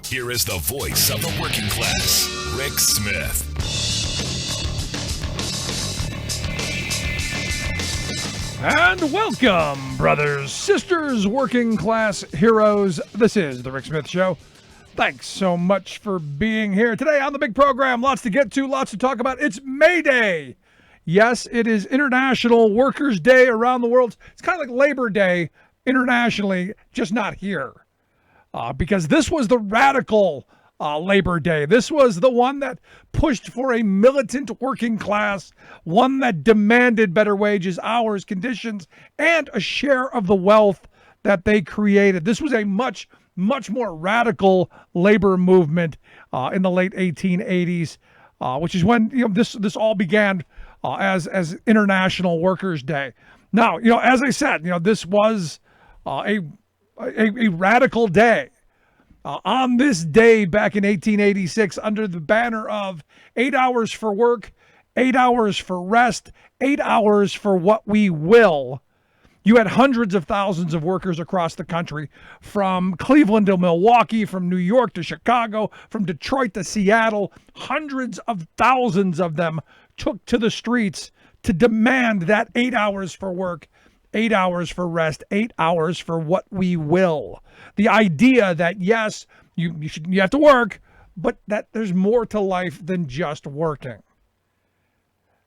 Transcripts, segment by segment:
Here is the voice of the working class, Rick Smith. And welcome, brothers, sisters, working class heroes. This is the Rick Smith Show. Thanks so much for being here today on the big program. Lots to get to, lots to talk about. It's May Day. Yes, it is International Workers' Day around the world. It's kind of like Labor Day internationally, just not here. Because this was the radical Labor Day. This was the one that pushed for a militant working class, one that demanded better wages, hours, conditions, and a share of the wealth that they created. This was a much more radical labor movement in the late 1880s, which is when this all began as International Workers' Day. Now, as I said, this was a radical day. On this day back in 1886, under the banner of 8 hours for work, 8 hours for rest, 8 hours for what we will, you had hundreds of thousands of workers across the country, from Cleveland to Milwaukee, from New York to Chicago, from Detroit to Seattle. Hundreds of thousands of them took to the streets to demand that 8 hours for work, 8 hours for rest, 8 hours for what we will. The idea that, yes, you have to work, but that there's more to life than just working.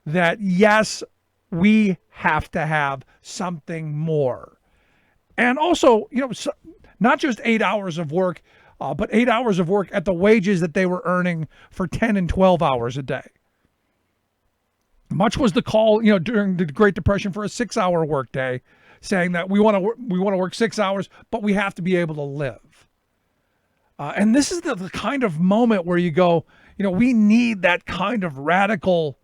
That, yes, we have to have something more. And also, not just 8 hours of work, but 8 hours of work at the wages that they were earning for 10 and 12 hours a day. Much was the call, during the Great Depression for a 6-hour workday, saying that we want to work 6 hours, but we have to be able to live. And this is the kind of moment where you go, we need that kind of radical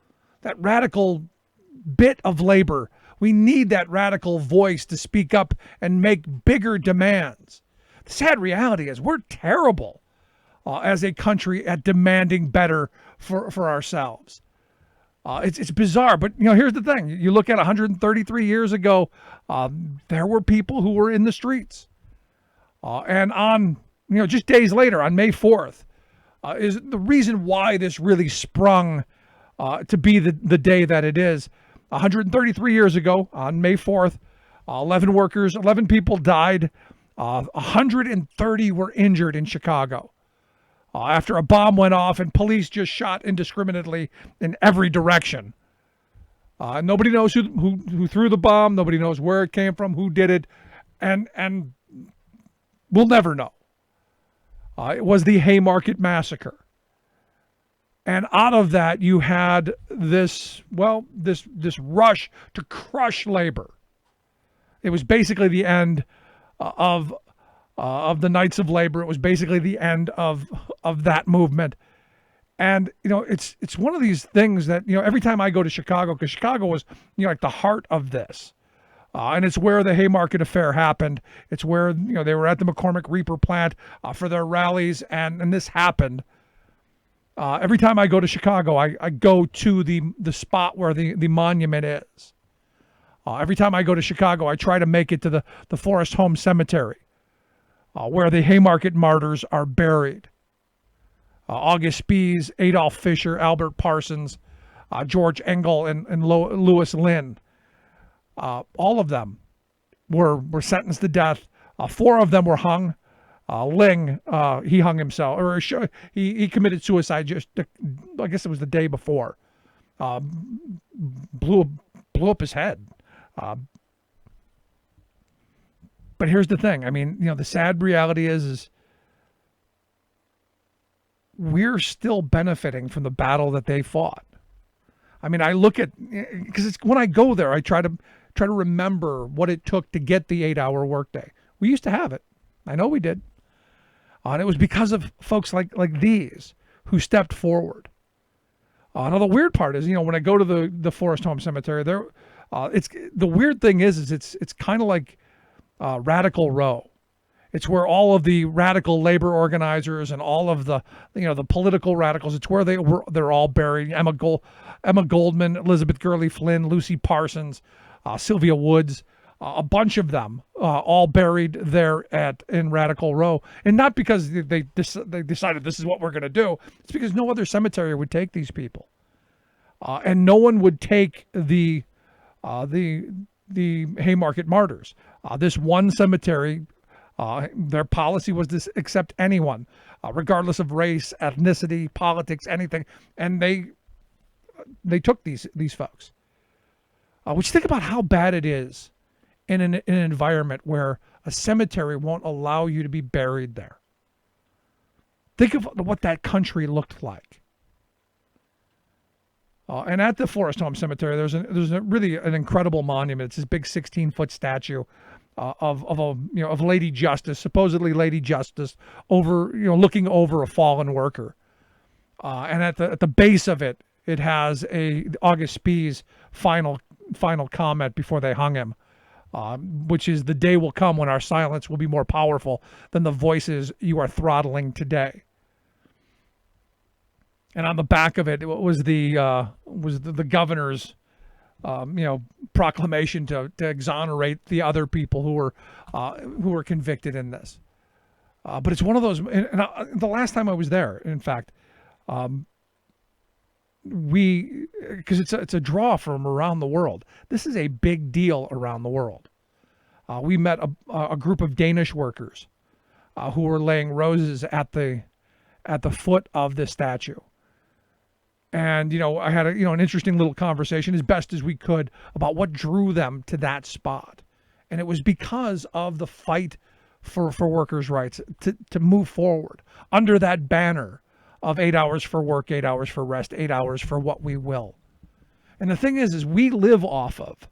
bit of labor. We need that radical voice to speak up and make bigger demands. The sad reality is we're terrible as a country at demanding better for ourselves. It's bizarre, but here's the thing. You look at 133 years ago, there were people who were in the streets. And on, just days later, on May 4th, is the reason why this really sprung to be the day that it is. 133 years ago, on May 4th, 11 people died. 130 were injured in Chicago. After a bomb went off and police just shot indiscriminately in every direction. Nobody knows who threw the bomb. Nobody knows where it came from, who did it, and we'll never know. It was the Haymarket Massacre. And out of that, you had this rush to crush labor. It was basically the end of the Knights of Labor. It was basically the end of that movement. And, it's one of these things that, every time I go to Chicago, because Chicago was, like the heart of this. And it's where the Haymarket Affair happened. It's where, they were at the McCormick Reaper plant for their rallies, and this happened. Every time I go to Chicago, I go to the spot where the monument is. Every time I go to Chicago, I try to make it to the Forest Home Cemetery, where the Haymarket martyrs are buried. August Spies, Adolf Fischer, Albert Parsons, George Engel, and Louis Lynn. All of them were sentenced to death. 4 of them were hung. Ling, he hung himself, or he committed suicide I guess it was the day before. Blew up his head. But here's the thing. I mean, the sad reality is we're still benefiting from the battle that they fought. I mean, I look at, because when I go there, I try to remember what it took to get the 8-hour workday. We used to have it. I know we did. And it was because of folks like these who stepped forward. Now the weird part is, when I go to the Forest Home Cemetery, it's the weird thing is it's kind of like Radical Row. It's where all of the radical labor organizers and all of the political radicals, it's where they're all buried. Emma Goldman, Elizabeth Gurley Flynn, Lucy Parsons, Sylvia Woods. a bunch of them, all buried there in Radical Row, and not because they decided this is what we're going to do. It's because no other cemetery would take these people, and no one would take the Haymarket Martyrs. This one cemetery, their policy was to accept anyone, regardless of race, ethnicity, politics, anything, and they took these folks. Which, think about how bad it is in an environment where a cemetery won't allow you to be buried there. Think of what that country looked like. And at the Forest Home Cemetery, there's really an incredible monument. It's this big 16-foot statue of Lady Justice, supposedly Lady Justice, looking over a fallen worker. And at the base of it, it has August Spee's final comment before they hung him, which is, "The day will come when our silence will be more powerful than the voices you are throttling today." And on the back of it was the governor's proclamation to exonerate the other people who were convicted in this. But it's one of those. And the last time I was there, in fact, because it's a draw from around the world. This is a big deal around the world. We met a group of Danish workers who were laying roses at the foot of this statue. And, I had an interesting little conversation, as best as we could, about what drew them to that spot. And it was because of the fight for workers' rights to move forward under that banner of 8 hours for work, 8 hours for rest, 8 hours for what we will. And the thing is we live off of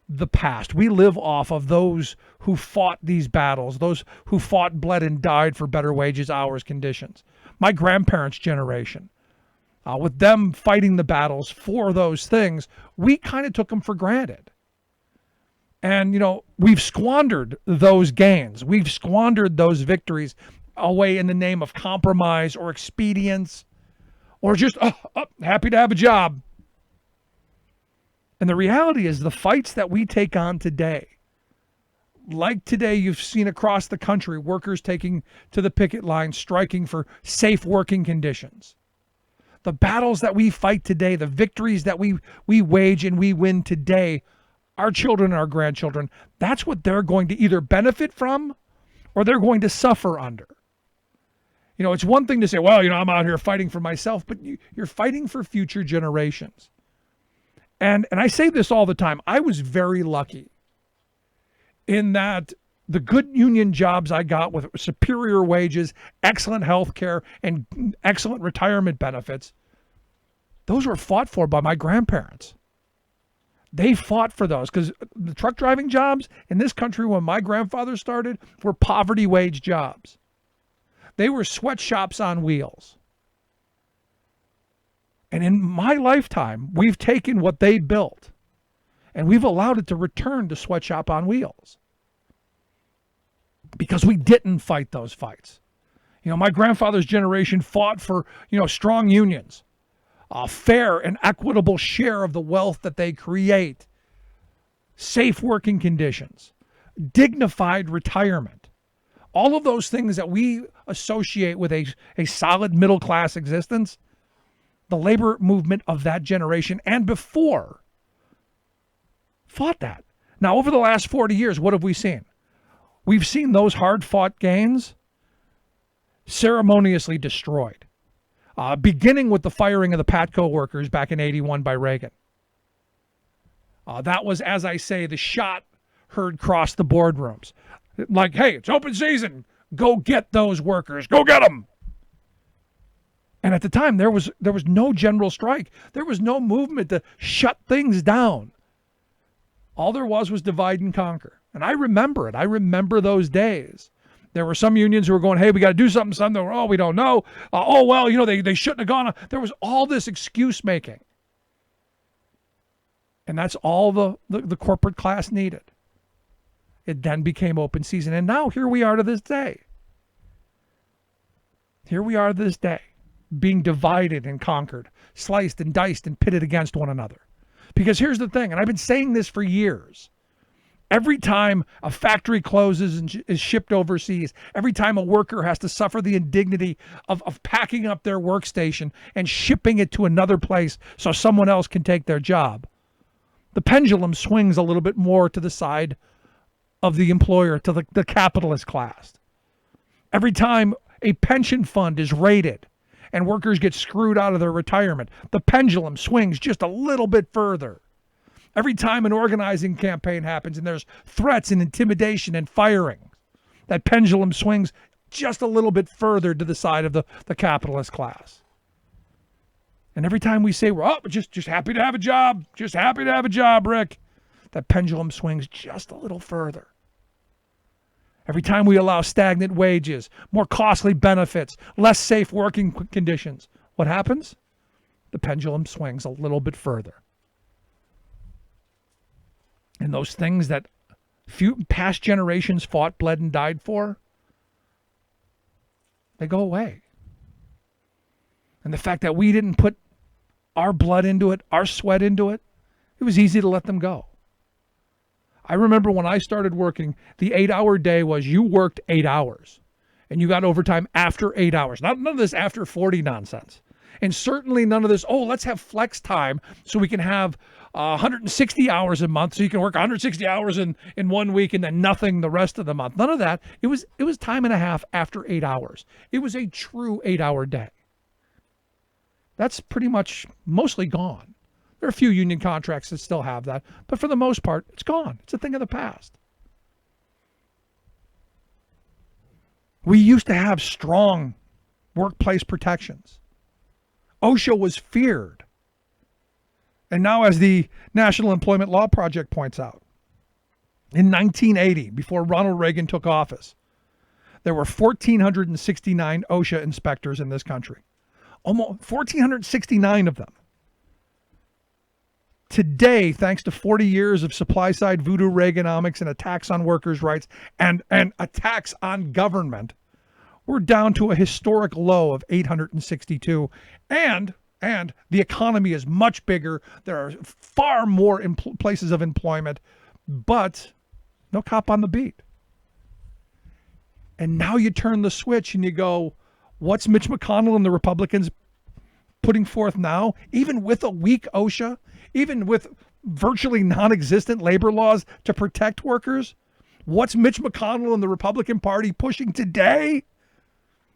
the past. We live off of those who fought these battles, those who fought, bled, and died for better wages, hours, conditions. My grandparents' generation, with them fighting the battles for those things, we kind of took them for granted. And, we've squandered those gains. We've squandered those victories away in the name of compromise or expedience or just happy to have a job. And the reality is the fights that we take on today, like today you've seen across the country, workers taking to the picket line, striking for safe working conditions. The battles that we fight today, the victories that we wage and we win today, our children and our grandchildren, that's what they're going to either benefit from or they're going to suffer under. It's one thing to say, well, I'm out here fighting for myself, but you're fighting for future generations. And I say this all the time. I was very lucky in that the good union jobs I got with superior wages, excellent health care, and excellent retirement benefits, those were fought for by my grandparents. They fought for those because the truck driving jobs in this country when my grandfather started were poverty wage jobs. They were sweatshops on wheels. And in my lifetime, we've taken what they built and we've allowed it to return to sweatshop on wheels because we didn't fight those fights. My grandfather's generation fought for, strong unions, a fair and equitable share of the wealth that they create, safe working conditions, dignified retirement. All of those things that we associate with a solid middle-class existence, the labor movement of that generation and before fought that. Now, over the last 40 years, what have we seen? We've seen those hard-fought gains ceremoniously destroyed, beginning with the firing of the Patco workers back in 81 by Reagan. That was, as I say, the shot heard across the boardrooms. Like, hey, it's open season. Go get those workers. Go get them. And at the time, there was no general strike. There was no movement to shut things down. All there was divide and conquer. And I remember it. I remember those days. There were some unions who were going, hey, we got to do something. Some that were, we don't know. They shouldn't have gone. There was all this excuse making. And that's all the corporate class needed. It then became open season. And now here we are to this day. Here we are to this day, being divided and conquered, sliced and diced and pitted against one another. Because here's the thing, and I've been saying this for years. Every time a factory closes and is shipped overseas, every time a worker has to suffer the indignity of packing up their workstation and shipping it to another place so someone else can take their job, the pendulum swings a little bit more to the side of the employer, to the capitalist class. Every time a pension fund is raided and workers get screwed out of their retirement, the pendulum swings just a little bit further. Every time an organizing campaign happens and there's threats and intimidation and firing, that pendulum swings just a little bit further to the side of the capitalist class. And every time we say, we're just happy to have a job, just happy to have a job, Rick, that pendulum swings just a little further. Every time we allow stagnant wages, more costly benefits, less safe working conditions, what happens? The pendulum swings a little bit further. And those things that few past generations fought, bled, and died for, they go away. And the fact that we didn't put our blood into it, our sweat into it, it was easy to let them go. I remember when I started working, the 8-hour day was you worked 8 hours and you got overtime after 8 hours. None of this after 40 nonsense. And certainly none of this, let's have flex time so we can have 160 hours a month, so you can work 160 hours in 1 week and then nothing the rest of the month. None of that. It was time and a half after 8 hours. It was a true 8-hour day. That's pretty much mostly gone. There are a few union contracts that still have that, but for the most part, it's gone. It's a thing of the past. We used to have strong workplace protections. OSHA was feared. And now, as the National Employment Law Project points out, in 1980, before Ronald Reagan took office, there were 1,469 OSHA inspectors in this country. Almost 1,469 of them. Today, thanks to 40 years of supply-side voodoo Reaganomics and attacks on workers' rights and attacks on government, we're down to a historic low of 862. And the economy is much bigger. There are far more places of employment, but no cop on the beat. And now you turn the switch and you go, what's Mitch McConnell and the Republicans putting forth now? Even with a weak OSHA, even with virtually non-existent labor laws to protect workers, what's Mitch McConnell and the Republican Party pushing today?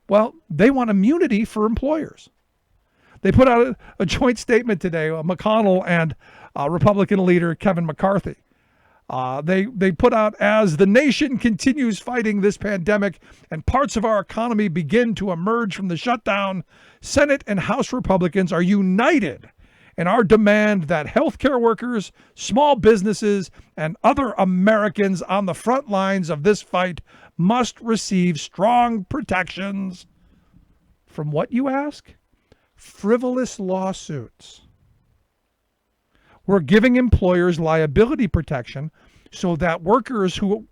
Well, they want immunity for employers. They put out a joint statement today, McConnell and Republican leader Kevin McCarthy. They put out, as the nation continues fighting this pandemic and parts of our economy begin to emerge from the shutdown, Senate and House Republicans are united in our demand that healthcare workers, small businesses, and other Americans on the front lines of this fight must receive strong protections from what, you ask? Frivolous lawsuits. We're giving employers liability protection so that workers who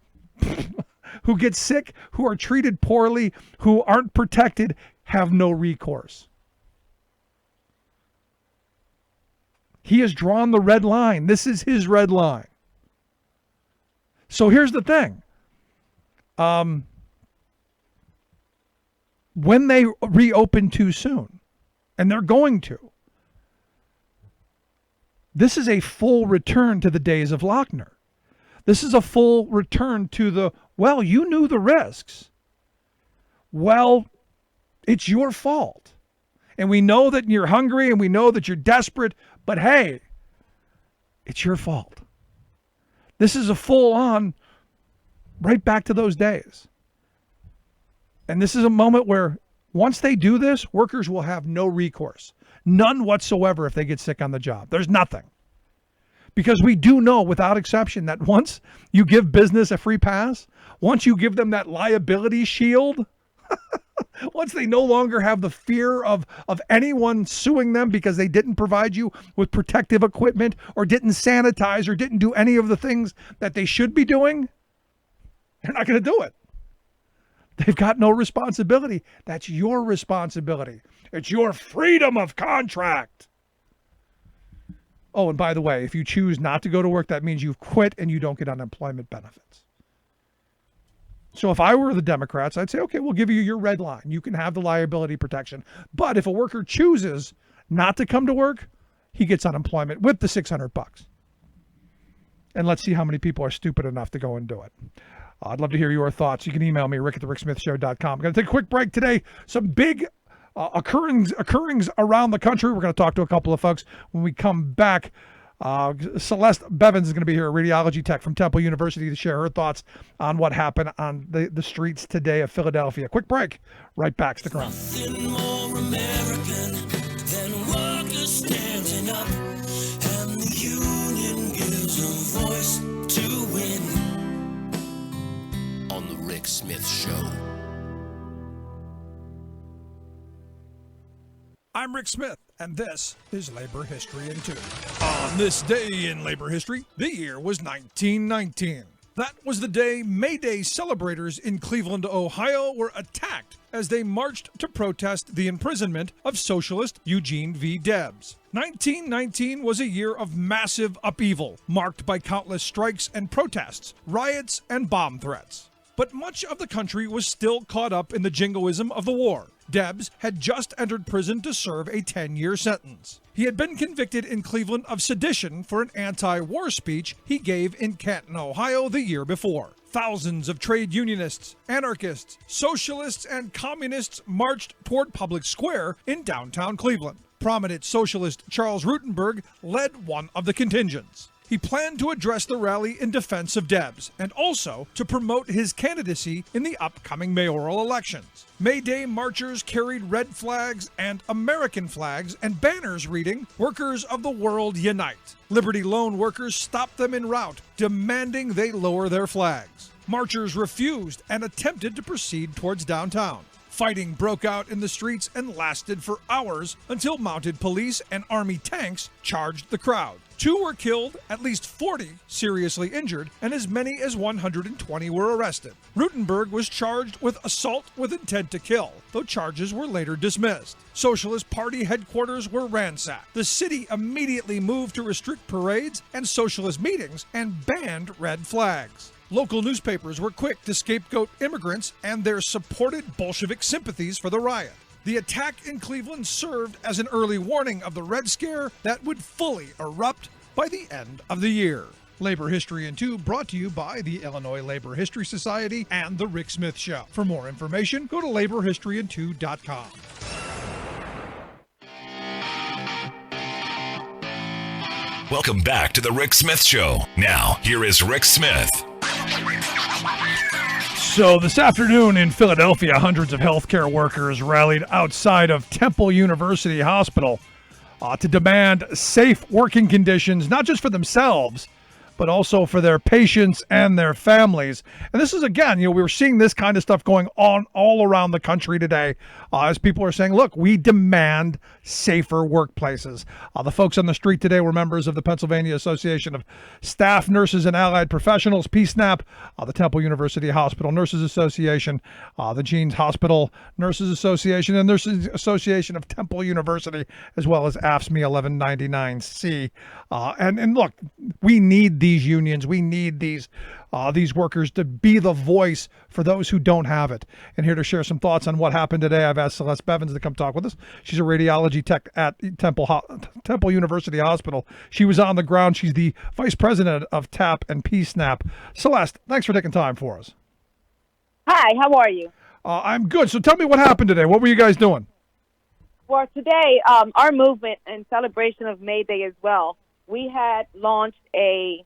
get sick, who are treated poorly, who aren't protected, have no recourse. He has drawn the red line. This is his red line. So here's the thing. When they reopen too soon, and they're going to, this is a full return to the days of Lochner. This is a full return to the, well, you knew the risks. Well, it's your fault. And we know that you're hungry and we know that you're desperate, but hey, it's your fault. This is a full on, right back to those days. And this is a moment where once they do this, workers will have no recourse. None whatsoever if they get sick on the job. There's nothing. Because we do know without exception that once you give business a free pass, once you give them that liability shield, once they no longer have the fear of anyone suing them because they didn't provide you with protective equipment or didn't sanitize or didn't do any of the things that they should be doing, they're not going to do it. They've got no responsibility. That's your responsibility. It's your freedom of contract. Oh, and by the way, if you choose not to go to work, that means you've quit and you don't get unemployment benefits. So if I were the Democrats, I'd say, okay, we'll give you your red line. You can have the liability protection. But if a worker chooses not to come to work, he gets unemployment with the $600. And let's see how many people are stupid enough to go and do it. I'd love to hear your thoughts. You can email me, rick@thericksmithshow.com. I'm going to take a quick break today. Some big occurrings around the country. We're going to talk to a couple of folks when we come back. Celeste Bevins is going to be here, a radiology tech from Temple University, to share her thoughts on what happened on the streets today of Philadelphia. Quick break. Right back. Stick around. Nothing more American than workers standing up, and the union gives a voice to win. On the Rick Smith Show. I'm Rick Smith, and this is Labor History in 2. On this day in labor history, the year was 1919. That was the day May Day celebrators in Cleveland, Ohio were attacked as they marched to protest the imprisonment of socialist Eugene V. Debs. 1919 was a year of massive upheaval, marked by countless strikes and protests, riots, and bomb threats. But much of the country was still caught up in the jingoism of the war. Debs had just entered prison to serve a 10-year sentence. He had been convicted in Cleveland of sedition for an anti-war speech he gave in Canton, Ohio the year before. Thousands of trade unionists, anarchists, socialists, and communists marched toward Public Square in downtown Cleveland. Prominent socialist Charles Rutenberg led one of the contingents. He planned to address the rally in defense of Debs and also to promote his candidacy in the upcoming mayoral elections. May Day marchers carried red flags and American flags and banners reading, "Workers of the World Unite." Liberty Loan workers stopped them en route, demanding they lower their flags. Marchers refused and attempted to proceed towards downtown. Fighting broke out in the streets and lasted for hours until mounted police and army tanks charged the crowd. 2 were killed, at least 40 seriously injured, and as many as 120 were arrested. Rutenberg was charged with assault with intent to kill, though charges were later dismissed. Socialist Party headquarters were ransacked. The city immediately moved to restrict parades and socialist meetings and banned red flags. Local newspapers were quick to scapegoat immigrants and their supported Bolshevik sympathies for the riot. The attack in Cleveland served as an early warning of the Red Scare that would fully erupt by the end of the year. Labor History in 2 brought to you by the Illinois Labor History Society and The Rick Smith Show. For more information, go to laborhistoryin2.com. Welcome back to the Rick Smith Show. Now, here is Rick Smith. So this afternoon in Philadelphia, hundreds of healthcare workers rallied outside of Temple University Hospital to demand safe working conditions, not just for themselves, but also for their patients and their families. And this is, again, we were seeing this kind of stuff going on all around the country today as people are saying, look, we demand safer workplaces. The folks on the street today were members of the Pennsylvania Association of Staff, Nurses, and Allied Professionals, PSNAP, the Temple University Hospital Nurses Association, the Jeans Hospital Nurses Association, and Nurses Association of Temple University, as well as AFSCME 1199C. And look, we need these unions. We need these workers to be the voice for those who don't have it. And here to share some thoughts on what happened today, I've asked Celeste Bevins to come talk with us. She's a radiology tech at Temple University Hospital. She was on the ground. She's the vice president of TAP and PSNAP. Celeste, thanks for taking time for us. Hi, how are you? I'm good. So tell me what happened today. What were you guys doing? Well, today, our movement in celebration of May Day as well, we had launched a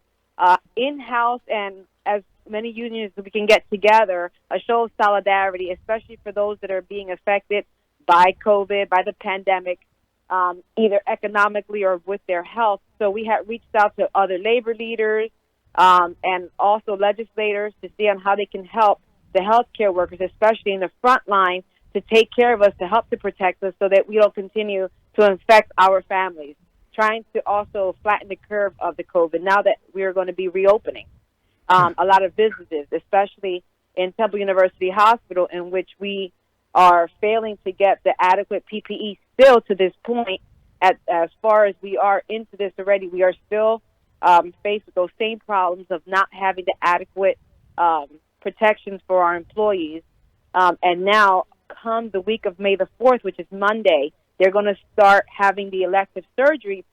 in-house and as many unions as we can get together, a show of solidarity, especially for those that are being affected by COVID, by the pandemic, either economically or with their health. So we had reached out to other labor leaders and also legislators to see on how they can help the healthcare workers, especially in the front line, to take care of us, to help to protect us so that we don't continue to infect our families. Trying to also flatten the curve of the COVID now that we are going to be reopening a lot of businesses, especially in Temple University Hospital, in which we are failing to get the adequate PPE still to this point, as far as we are into this already, we are still faced with those same problems of not having the adequate protections for our employees. And now, come the week of May the 4th, which is Monday, they're going to start having the elective surgery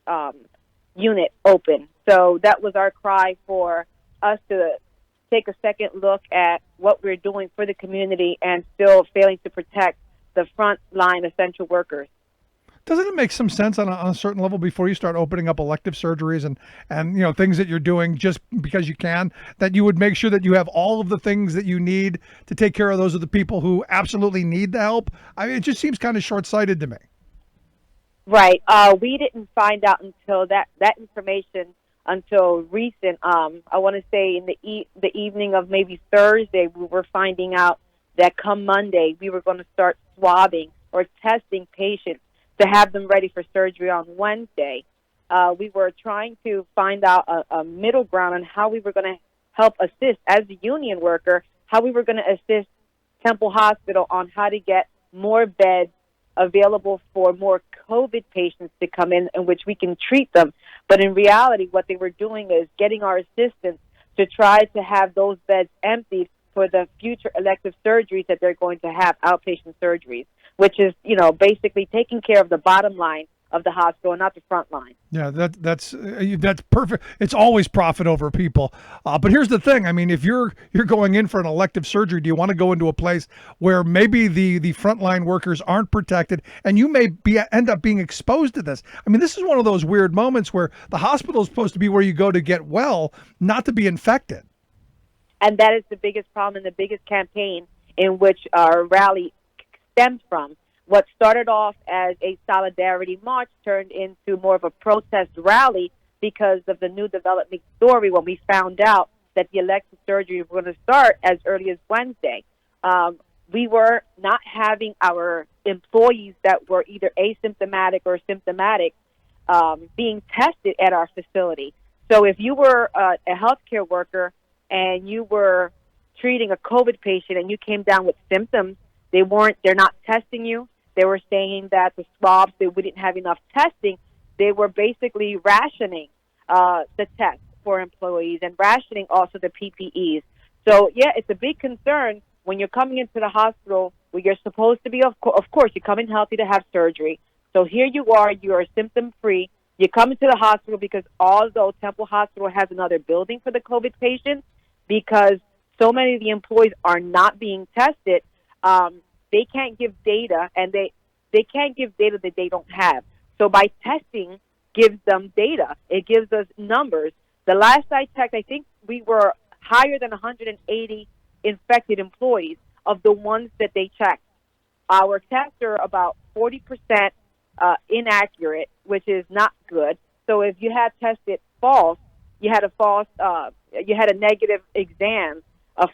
unit open. So that was our cry for us to take a second look at what we're doing for the community and still failing to protect the frontline essential workers. Doesn't it make some sense on a certain level before you start opening up elective surgeries and things that you're doing just because you can, that you would make sure that you have all of the things that you need to take care of those of the people who absolutely need the help? I mean, it just seems kind of short-sighted to me. Right. We didn't find out until that information until recent. I want to say in the evening of maybe Thursday, we were finding out that come Monday we were going to start swabbing or testing patients to have them ready for surgery on Wednesday. We were trying to find out a middle ground on how we were going to help assist as a union worker, how we were going to assist Temple Hospital on how to get more beds available for more COVID patients to come in which we can treat them. But in reality, what they were doing is getting our assistants to try to have those beds emptied for the future elective surgeries that they're going to have, outpatient surgeries, which is, basically taking care of the bottom line of the hospital and not the front line. Yeah, that's perfect. It's always profit over people. But here's the thing. I mean, if you're going in for an elective surgery, do you want to go into a place where maybe the frontline workers aren't protected and you may end up being exposed to this? I mean, this is one of those weird moments where the hospital is supposed to be where you go to get well, not to be infected. And that is the biggest problem and the biggest campaign in which our rally stems from. What started off as a solidarity march turned into more of a protest rally because of the new development story when we found out that the elective surgery was going to start as early as Wednesday. We were not having our employees that were either asymptomatic or symptomatic being tested at our facility. So if you were a healthcare worker and you were treating a COVID patient and you came down with symptoms, they're not testing you. They were saying that the swabs, we didn't have enough testing. They were basically rationing the tests for employees and rationing also the PPEs. So, yeah, it's a big concern when you're coming into the hospital where you're supposed to be, of course, you come in healthy to have surgery. So here you are symptom-free. You come into the hospital because although Temple Hospital has another building for the COVID patients, because so many of the employees are not being tested, they can't give data, and they can't give data that they don't have. So by testing gives them data. It gives us numbers. The last I checked, I think we were higher than 180 infected employees of the ones that they checked. Our tests are about 40% inaccurate, which is not good. So if you had tested false, you had a negative exam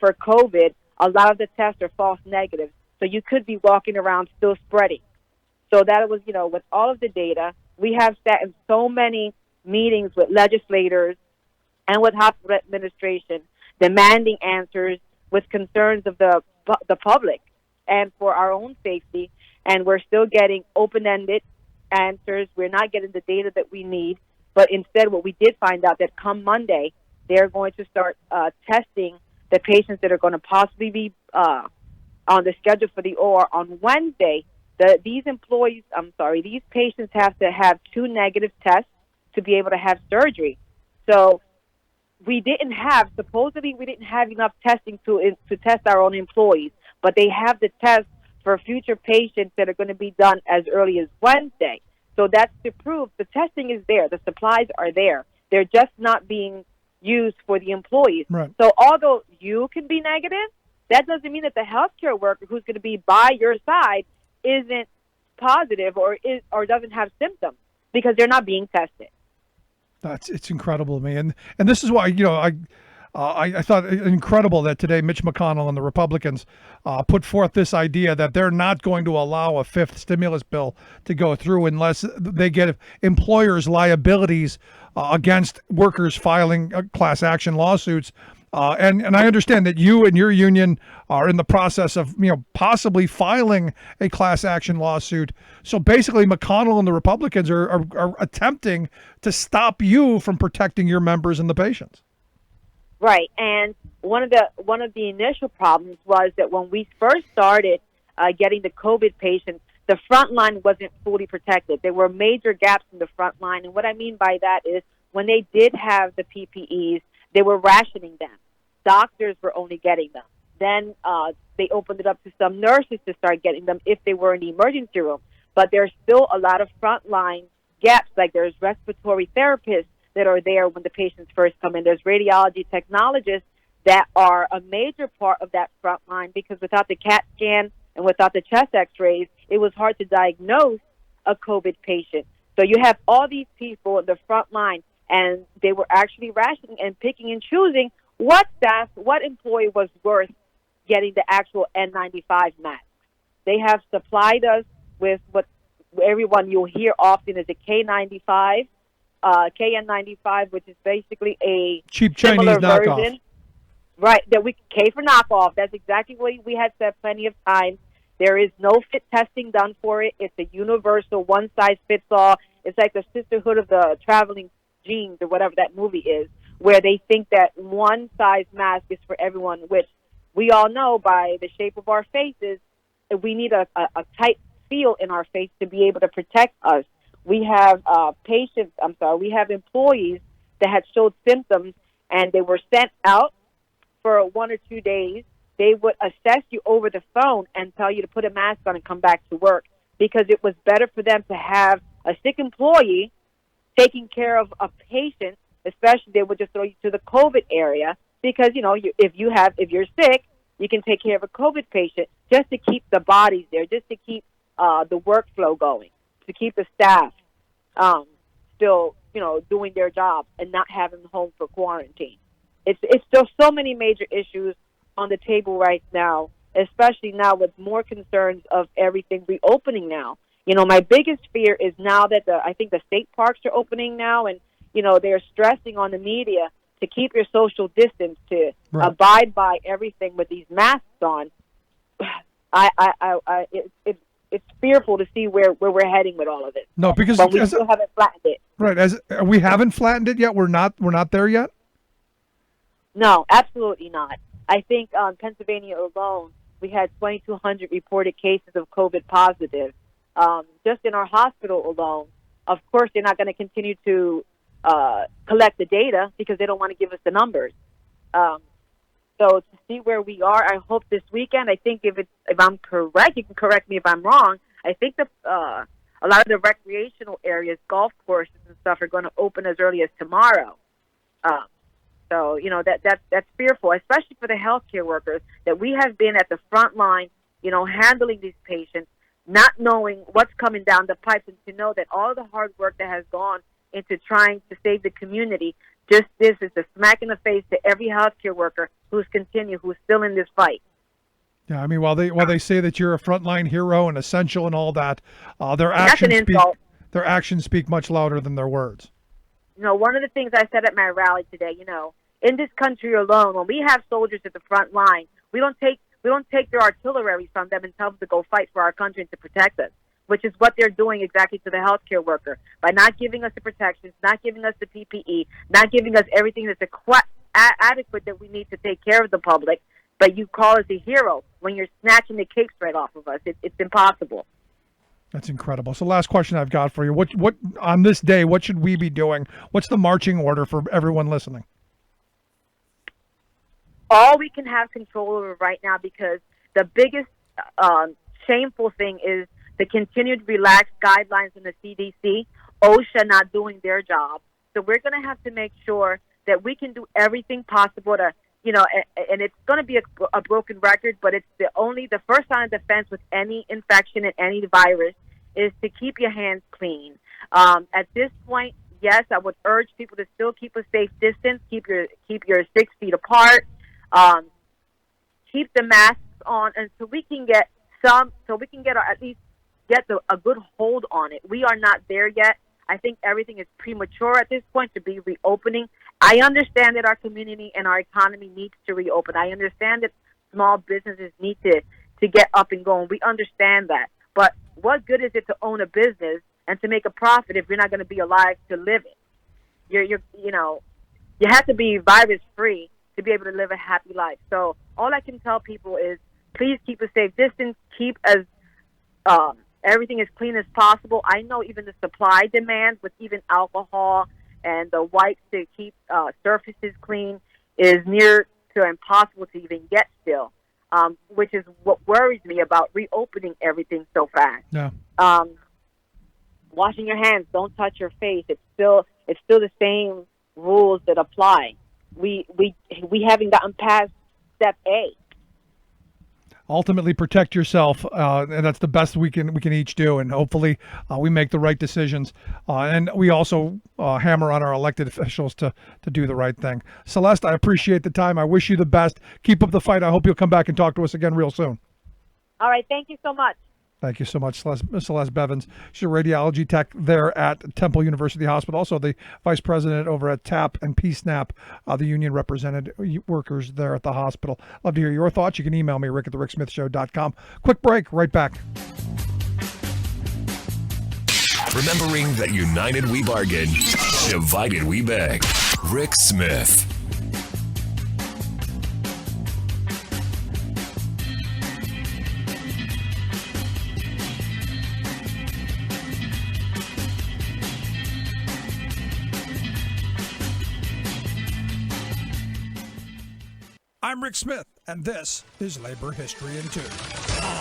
for COVID, a lot of the tests are false negatives. So you could be walking around still spreading. So that was, with all of the data, we have sat in so many meetings with legislators and with hospital administration, demanding answers with concerns of the public and for our own safety. And we're still getting open-ended answers. We're not getting the data that we need. But instead, what we did find out that come Monday, they're going to start testing the patients that are going to possibly be on the schedule for the OR on Wednesday. These patients have to have 2 negative tests to be able to have surgery. So supposedly we didn't have enough testing to test our own employees, but they have the test for future patients that are going to be done as early as Wednesday. So that's to prove the testing is there. The supplies are there. They're just not being used for the employees. Right. So although you can be negative, that doesn't mean that the healthcare worker who's going to be by your side isn't positive or doesn't have symptoms because they're not being tested. It's incredible to me, and this is why I thought it incredible that today Mitch McConnell and the Republicans put forth this idea that they're not going to allow a 5th stimulus bill to go through unless they get employers' liabilities against workers filing class action lawsuits And I understand that you and your union are in the process of possibly filing a class action lawsuit. So basically, McConnell and the Republicans are attempting to stop you from protecting your members and the patients. Right, and one of the initial problems was that when we first started getting the COVID patients, the front line wasn't fully protected. There were major gaps in the front line, and what I mean by that is when they did have the PPEs, they were rationing them. Doctors were only getting them. Then they opened it up to some nurses to start getting them if they were in the emergency room. But there's still a lot of frontline gaps, like there's respiratory therapists that are there when the patients first come in. There's radiology technologists that are a major part of that front line, because without the CAT scan and without the chest x-rays, it was hard to diagnose a COVID patient. So you have all these people in the front line, and they were actually rationing and picking and choosing what employee was worth getting the actual N95 mask. They have supplied us with what everyone you'll hear often is a KN95, which is basically a cheap Chinese knockoff. Version. Right, K for knockoff. That's exactly what we had said plenty of times. There is no fit testing done for it. It's a universal, one-size-fits-all. It's like the Sisterhood of the Traveling Jeans or whatever that movie is, where they think that one-size mask is for everyone, which we all know by the shape of our faces, we need a tight feel in our face to be able to protect us. We have we have employees that had showed symptoms, and they were sent out for 1 or 2 days. They would assess you over the phone and tell you to put a mask on and come back to work, because it was better for them to have a sick employee taking care of a patient. Especially, they would just throw you to the COVID area, because if you're sick, you can take care of a COVID patient just to keep the bodies there, just to keep the workflow going, to keep the staff still doing their job and not having them home for quarantine. It's still so many major issues on the table right now, especially now with more concerns of everything reopening now. My biggest fear is now that I think the state parks are opening now, and they're stressing on the media to keep your social distance, to abide by everything with these masks on. It's fearful to see where we're heading with all of it. No, because but we still haven't flattened it. Right, we haven't flattened it yet. We're not there yet. No, absolutely not. I think Pennsylvania alone, we had 2,200 reported cases of COVID positive. Just in our hospital alone, of course, they're not going to continue to collect the data because they don't want to give us the numbers. So to see where we are, I hope this weekend. I think if I'm correct, you can correct me if I'm wrong. I think a lot of the recreational areas, golf courses and stuff, are going to open as early as tomorrow. So that's fearful, especially for the healthcare workers, that we have been at the front line, handling these patients, not knowing what's coming down the pipes, and to know that all the hard work that has gone into trying to save the community, this is a smack in the face to every healthcare worker who's still in this fight. Yeah, I mean, while they say that you're a frontline hero and essential and all that, their actions speak much louder than their words. One of the things I said at my rally today, in this country alone, when we have soldiers at the front line, we don't take their artillery from them and tell them to go fight for our country and to protect us, which is what they're doing exactly to the healthcare worker by not giving us the protections, not giving us the PPE, not giving us everything that's adequate that we need to take care of the public. But you call us a hero when you're snatching the capes right off of us. It's impossible. That's incredible. So last question I've got for you. What on this day, what should we be doing? What's the marching order for everyone listening? All we can have control over right now, because the biggest shameful thing is the continued relaxed guidelines in the CDC, OSHA not doing their job. So we're going to have to make sure that we can do everything possible to, and it's going to be a broken record, but it's the first line of defense with any infection and any virus is to keep your hands clean. At this point, yes, I would urge people to still keep a safe distance, keep your 6 feet apart, keep the masks on until we can get at least a good hold on it. We are not there yet. I think everything is premature at this point to be reopening I understand that our community and our economy needs to reopen. I understand that small businesses need to get up and going. We understand that. But what good is it to own a business and to make a profit if you're not going to be alive to live it? You have to be virus free to be able to live a happy life. So all I can tell people is please keep a safe distance, keep as everything as clean as possible. I know even the supply demand with even alcohol and the wipes to keep surfaces clean is near to impossible to even get still, which is what worries me about reopening everything so fast. Yeah. Washing your hands, don't touch your face. It's still the same rules that apply. We haven't gotten past step A. Ultimately protect yourself, and that's the best we can each do, and hopefully we make the right decisions, and we also hammer on our elected officials to do the right thing. Celeste, I appreciate the time. I wish you the best. Keep up the fight. I hope you'll come back and talk to us again real soon. All right, thank you so much. Thank you so much, Celeste Bevins. She's a radiology tech there at Temple University Hospital, also the vice president over at TAP and PSNAP, the union represented workers there at the hospital. Love to hear your thoughts. You can email me, rick@thericksmithshow.com. Quick break, right back. Remembering that united we bargain, divided we beg. Rick Smith. I'm Rick Smith, and this is Labor History in 2.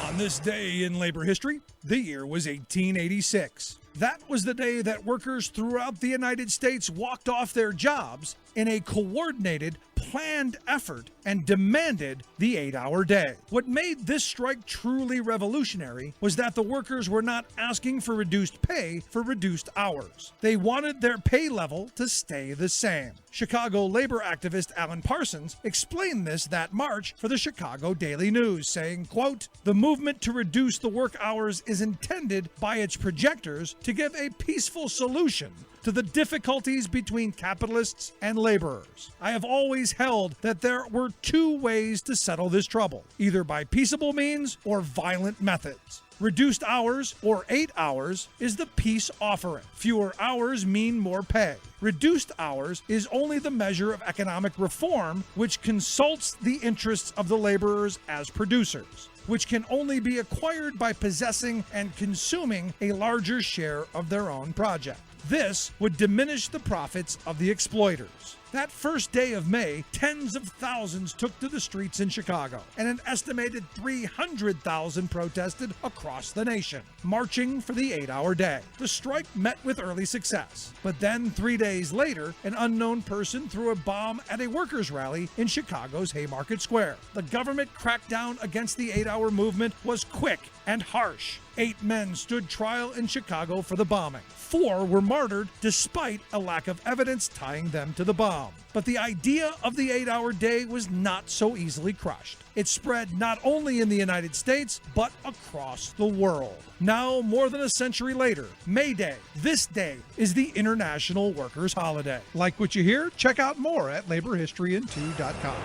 On this day in labor history, the year was 1886. That was the day that workers throughout the United States walked off their jobs in a coordinated, planned effort and demanded the 8-hour day. What made this strike truly revolutionary was that the workers were not asking for reduced pay for reduced hours. They wanted their pay level to stay the same. Chicago labor activist Alan Parsons explained this that March for the Chicago Daily News, saying, quote, "The movement to reduce the work hours is intended by its projectors to give a peaceful solution to the difficulties between capitalists and laborers. I have always held that there were two ways to settle this trouble, either by peaceable means or violent methods. Reduced hours, or 8 hours, is the peace offering. Fewer hours mean more pay. Reduced hours is only the measure of economic reform which consults the interests of the laborers as producers, which can only be acquired by possessing and consuming a larger share of their own project. This would diminish the profits of the exploiters." That first day of May, tens of thousands took to the streets in Chicago, and an estimated 300,000 protested across the nation, marching for the 8-hour day. The strike met with early success, but then 3 days later, an unknown person threw a bomb at a workers' rally in Chicago's Haymarket Square. The government crackdown against the 8-hour movement was quick and harsh. 8 men stood trial in Chicago for the bombing. 4 were martyred despite a lack of evidence tying them to the bomb. But the idea of the 8-hour day was not so easily crushed. It spread not only in the United States, but across the world. Now, more than a century later, May Day, this day, is the International Workers' Holiday. Like what you hear? Check out more at laborhistoryin2.com.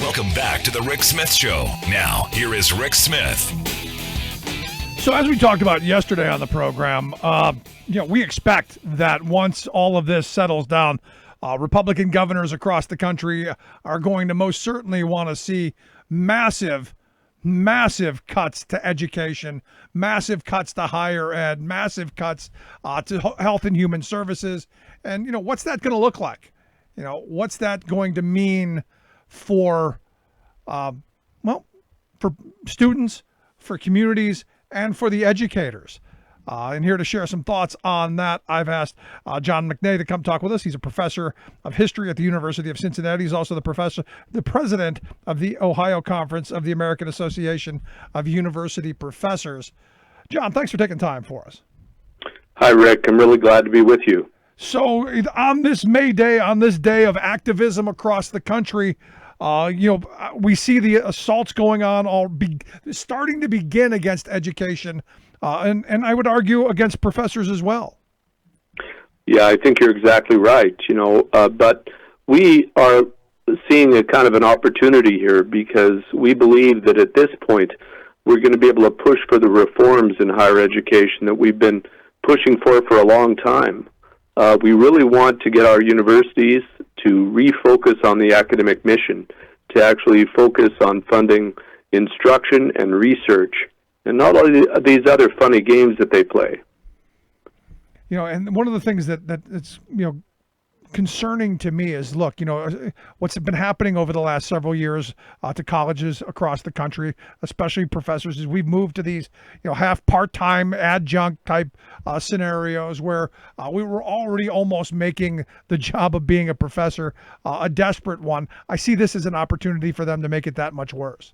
Welcome back to the Rick Smith Show. Now, here is Rick Smith. So as we talked about yesterday on the program, we expect that once all of this settles down, Republican governors across the country are going to most certainly want to see massive cuts to education, massive cuts to higher ed, massive cuts to health and human services. And, what's that going to look like? What's that going to mean for students, for communities, and for the educators? And here to share some thoughts on that, I've asked John McNay to come talk with us. He's a professor of history at the University of Cincinnati. He's also the president of the Ohio Conference of the American Association of University Professors. John, thanks for taking time for us. Hi, Rick. I'm really glad to be with you. So on this May Day, on this day of activism across the country, We see the assaults going on, starting to begin against education, and I would argue against professors as well. Yeah, I think you're exactly right. But we are seeing a kind of an opportunity here because we believe that at this point we're going to be able to push for the reforms in higher education that we've been pushing for a long time. We really want to get our universities to refocus on the academic mission, to actually focus on funding instruction and research, and not all these other funny games that they play. And one of the things that it's concerning to me is, look, what's been happening over the last several years to colleges across the country, especially professors, is we've moved to these, half part-time adjunct type scenarios where we were already almost making the job of being a professor a desperate one. I see this as an opportunity for them to make it that much worse.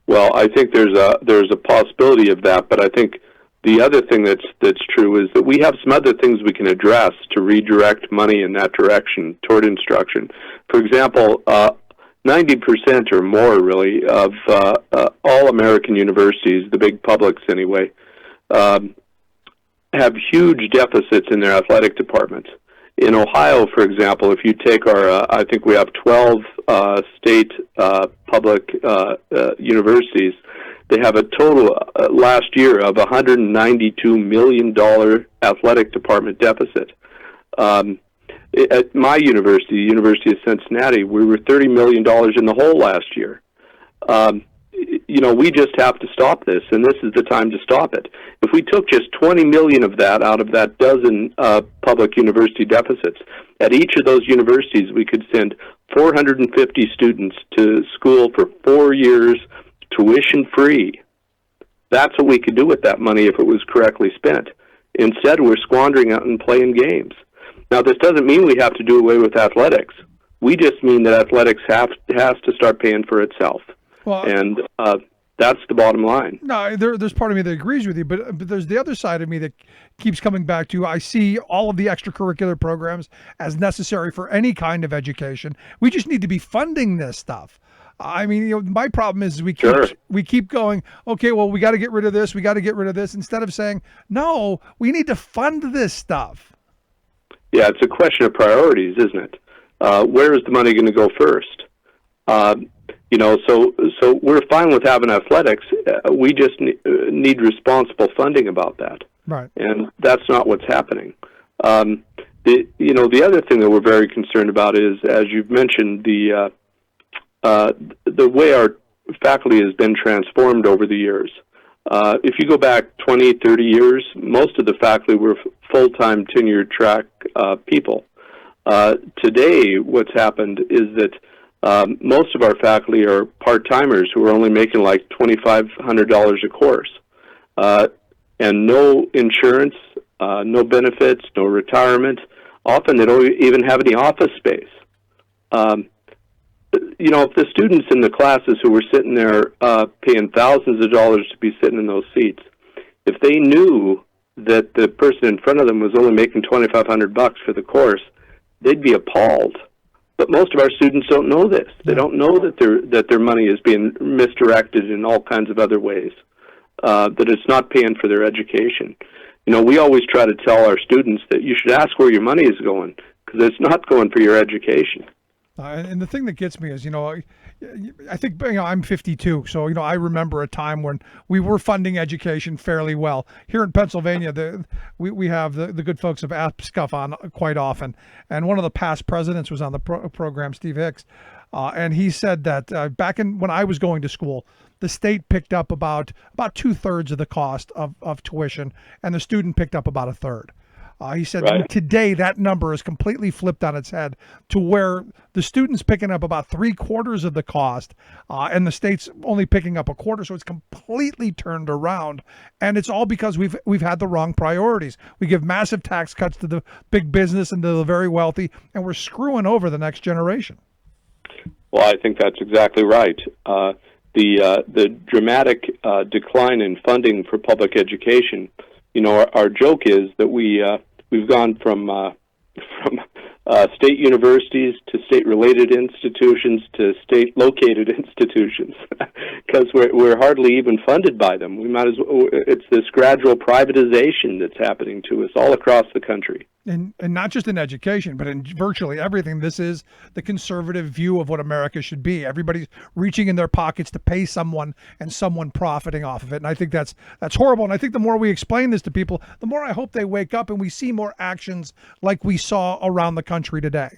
Well, I think there's a possibility of that, but I think the other thing that's true is that we have some other things we can address to redirect money in that direction toward instruction. For example, 90% or more, really, of all American universities, the big publics anyway, have huge deficits in their athletic departments. In Ohio, for example, if you take I think we have 12 state public universities. They have a total last year of $192 million athletic department deficit. At my university, the University of Cincinnati, we were $30 million in the hole last year. We just have to stop this, and this is the time to stop it. If we took just 20 million of that out of that dozen public university deficits, at each of those universities we could send 450 students to school for 4 years, tuition-free. That's what we could do with that money if it was correctly spent. Instead, we're squandering it and playing games. Now, this doesn't mean we have to do away with athletics. We just mean that athletics has to start paying for itself. Well, and that's the bottom line. No, there's part of me that agrees with you, but there's the other side of me that keeps coming back to, I see all of the extracurricular programs as necessary for any kind of education. We just need to be funding this stuff. I mean, my problem is we keep going, okay, well, we got to get rid of this, we got to get rid of this, instead of saying, no, we need to fund this stuff. Yeah, it's a question of priorities, isn't it? Where is the money going to go first? So we're fine with having athletics. We just need responsible funding about that. Right. And that's not what's happening. The other thing that we're very concerned about is, as you've mentioned, the way our faculty has been transformed over the years. If you go back 20, 30 years, most of the faculty were full-time tenured track people. Today, what's happened is that most of our faculty are part-timers who are only making like $2,500 a course, and no insurance, no benefits, no retirement. Often they don't even have any office space. If the students in the classes who were sitting there paying thousands of dollars to be sitting in those seats, if they knew that the person in front of them was only making $2,500 for the course, they'd be appalled. But most of our students don't know this. They don't know that their money is being misdirected in all kinds of other ways, that it's not paying for their education. We always try to tell our students that you should ask where your money is going, because it's not going for your education. And the thing that gets me is, I think, I'm 52, so, I remember a time when we were funding education fairly well. Here in Pennsylvania, we have the good folks of APSCUF on quite often, and one of the past presidents was on the program, Steve Hicks, and he said that back when I was going to school, the state picked up about 2/3 of the cost of tuition, and the student picked up about 1/3. He said today that number is completely flipped on its head to where the student's picking up about 3/4 of the cost, and the state's only picking up 1/4. So it's completely turned around, and it's all because we've had the wrong priorities. We give massive tax cuts to the big business and to the very wealthy, and we're screwing over the next generation. Well, I think that's exactly right. The dramatic decline in funding for public education. Our joke is that we've gone from state universities to state-related institutions to state-located institutions, because we're hardly even funded by them. We might as well, it's this gradual privatization that's happening to us all across the country. And not just in education, but in virtually everything. This is the conservative view of what America should be. Everybody's reaching in their pockets to pay someone and someone profiting off of it. And I think that's horrible. And I think the more we explain this to people, the more I hope they wake up and we see more actions like we saw around the country today.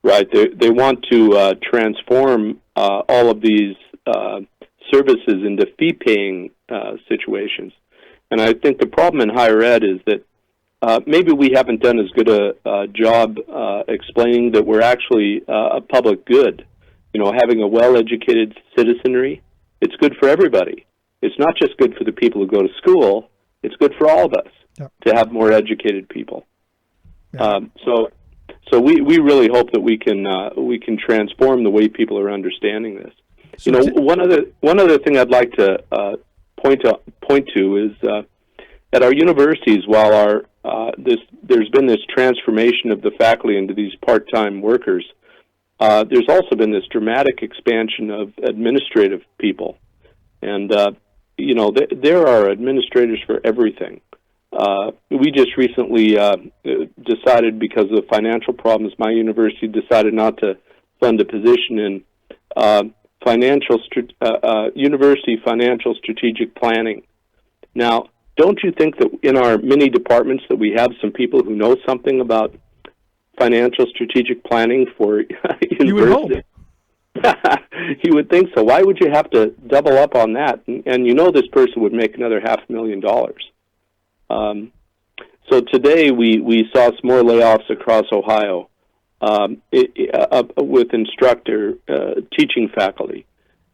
Right. They want to transform all of these services into fee-paying situations. And I think the problem in higher ed is that maybe we haven't done as good a job explaining that we're actually a public good. You know, having a well-educated citizenry, it's good for everybody. It's not just good for the people who go to school. It's good for all of us to have more educated people. So we really hope that we can transform the way people are understanding this. So you know, one other thing I'd like to point to is at our universities, while there's been this transformation of the faculty into these part-time workers, there's also been this dramatic expansion of administrative people. And, you know, there are administrators for everything. We just recently decided, because of financial problems, my university decided not to fund a position in university financial strategic planning. Now, don't you think that in our many departments that we have some people who know something about financial strategic planning for university? You would hope. You would think so. Why would you have to double up on that? And you know this person would make another $500,000. So today we saw some more layoffs across Ohio with teaching faculty.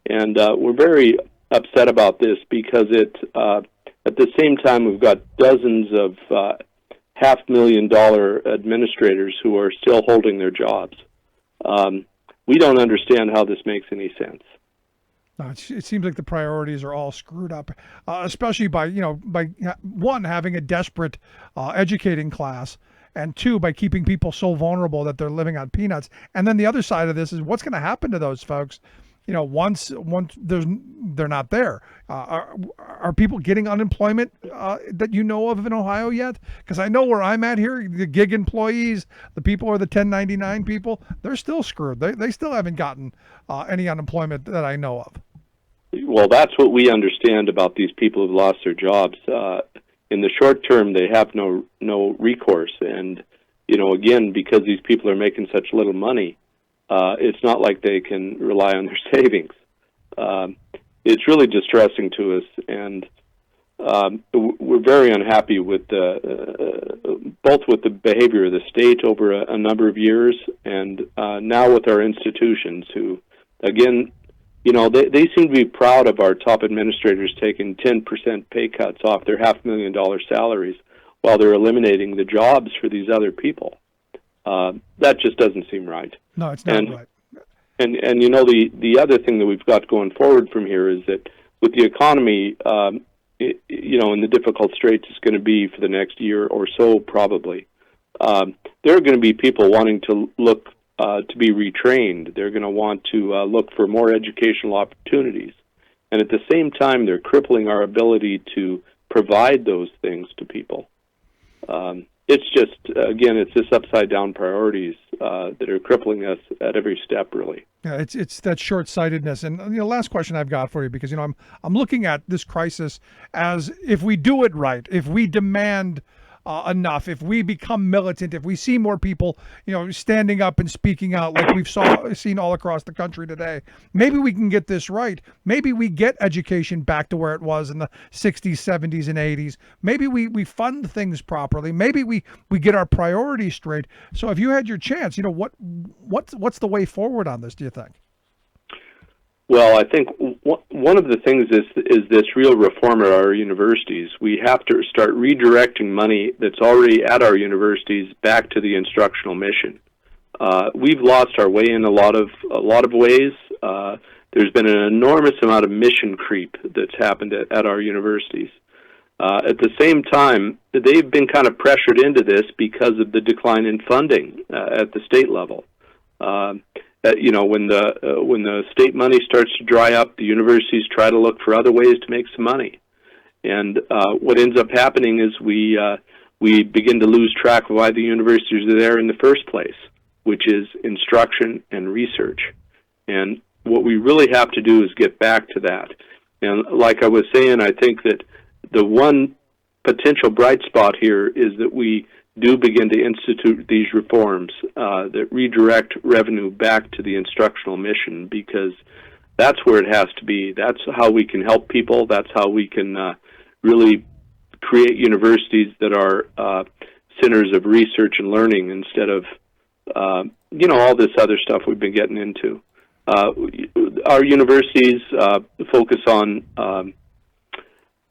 And we're very upset about this because at the same time, we've got dozens of $500,000 administrators who are still holding their jobs. We don't understand how this makes any sense. No, it seems like the priorities are all screwed up, especially by one, having a desperate educating class, and two, by keeping people so vulnerable that they're living on peanuts. And then the other side of this is what's going to happen to those folks. You know, once they're not there. Are people getting unemployment that you know of in Ohio yet? Because I know where I'm at here, the gig employees, the people who are the 1099 people, they're still screwed. They still haven't gotten any unemployment that I know of. Well, that's what we understand about these people who've lost their jobs. In the short term, they have no recourse, and you know, again, because these people are making such little money. It's not like they can rely on their savings. It's really distressing to us, and we're very unhappy with both with the behavior of the state over a number of years, and now with our institutions, who, again, you know, they seem to be proud of our top administrators taking 10% pay cuts off their $500,000 salaries while they're eliminating the jobs for these other people. That just doesn't seem right. No, it's not right. And you know, the other thing that we've got going forward from here is that with the economy, you know, in the difficult straits it's going to be for the next year or so, probably, there are going to be people wanting to look to be retrained. They're going to want to look for more educational opportunities. And at the same time, they're crippling our ability to provide those things to people. It's just, again, it's this upside-down priorities that are crippling us at every step, really. Yeah, it's that short-sightedness. And you know, last question I've got for you, because you know I'm looking at this crisis as, if we do it right, if we demand enough, if we become militant, if we see more people, you know, standing up and speaking out like we've seen all across the country today, maybe we can get this right. Maybe we get education back to where it was in the 60s, 70s, and 80s. Maybe we fund things properly. Maybe we get our priorities straight. So if you had your chance, you know, what's the way forward on this, do you think? Well, I think one of the things is this real reform at our universities. We have to start redirecting money that's already at our universities back to the instructional mission. We've lost our way in a lot of ways. There's been an enormous amount of mission creep that's happened at our universities. At the same time, they've been kind of pressured into this because of the decline in funding at the state level. When the state money starts to dry up, the universities try to look for other ways to make some money. And what ends up happening is we begin to lose track of why the universities are there in the first place, which is instruction and research. And what we really have to do is get back to that. And like I was saying, I think that the one potential bright spot here is that we do begin to institute these reforms that redirect revenue back to the instructional mission, because that's where it has to be. That's how we can help people. That's how we can really create universities that are centers of research and learning instead of, all this other stuff we've been getting into. Our universities focus on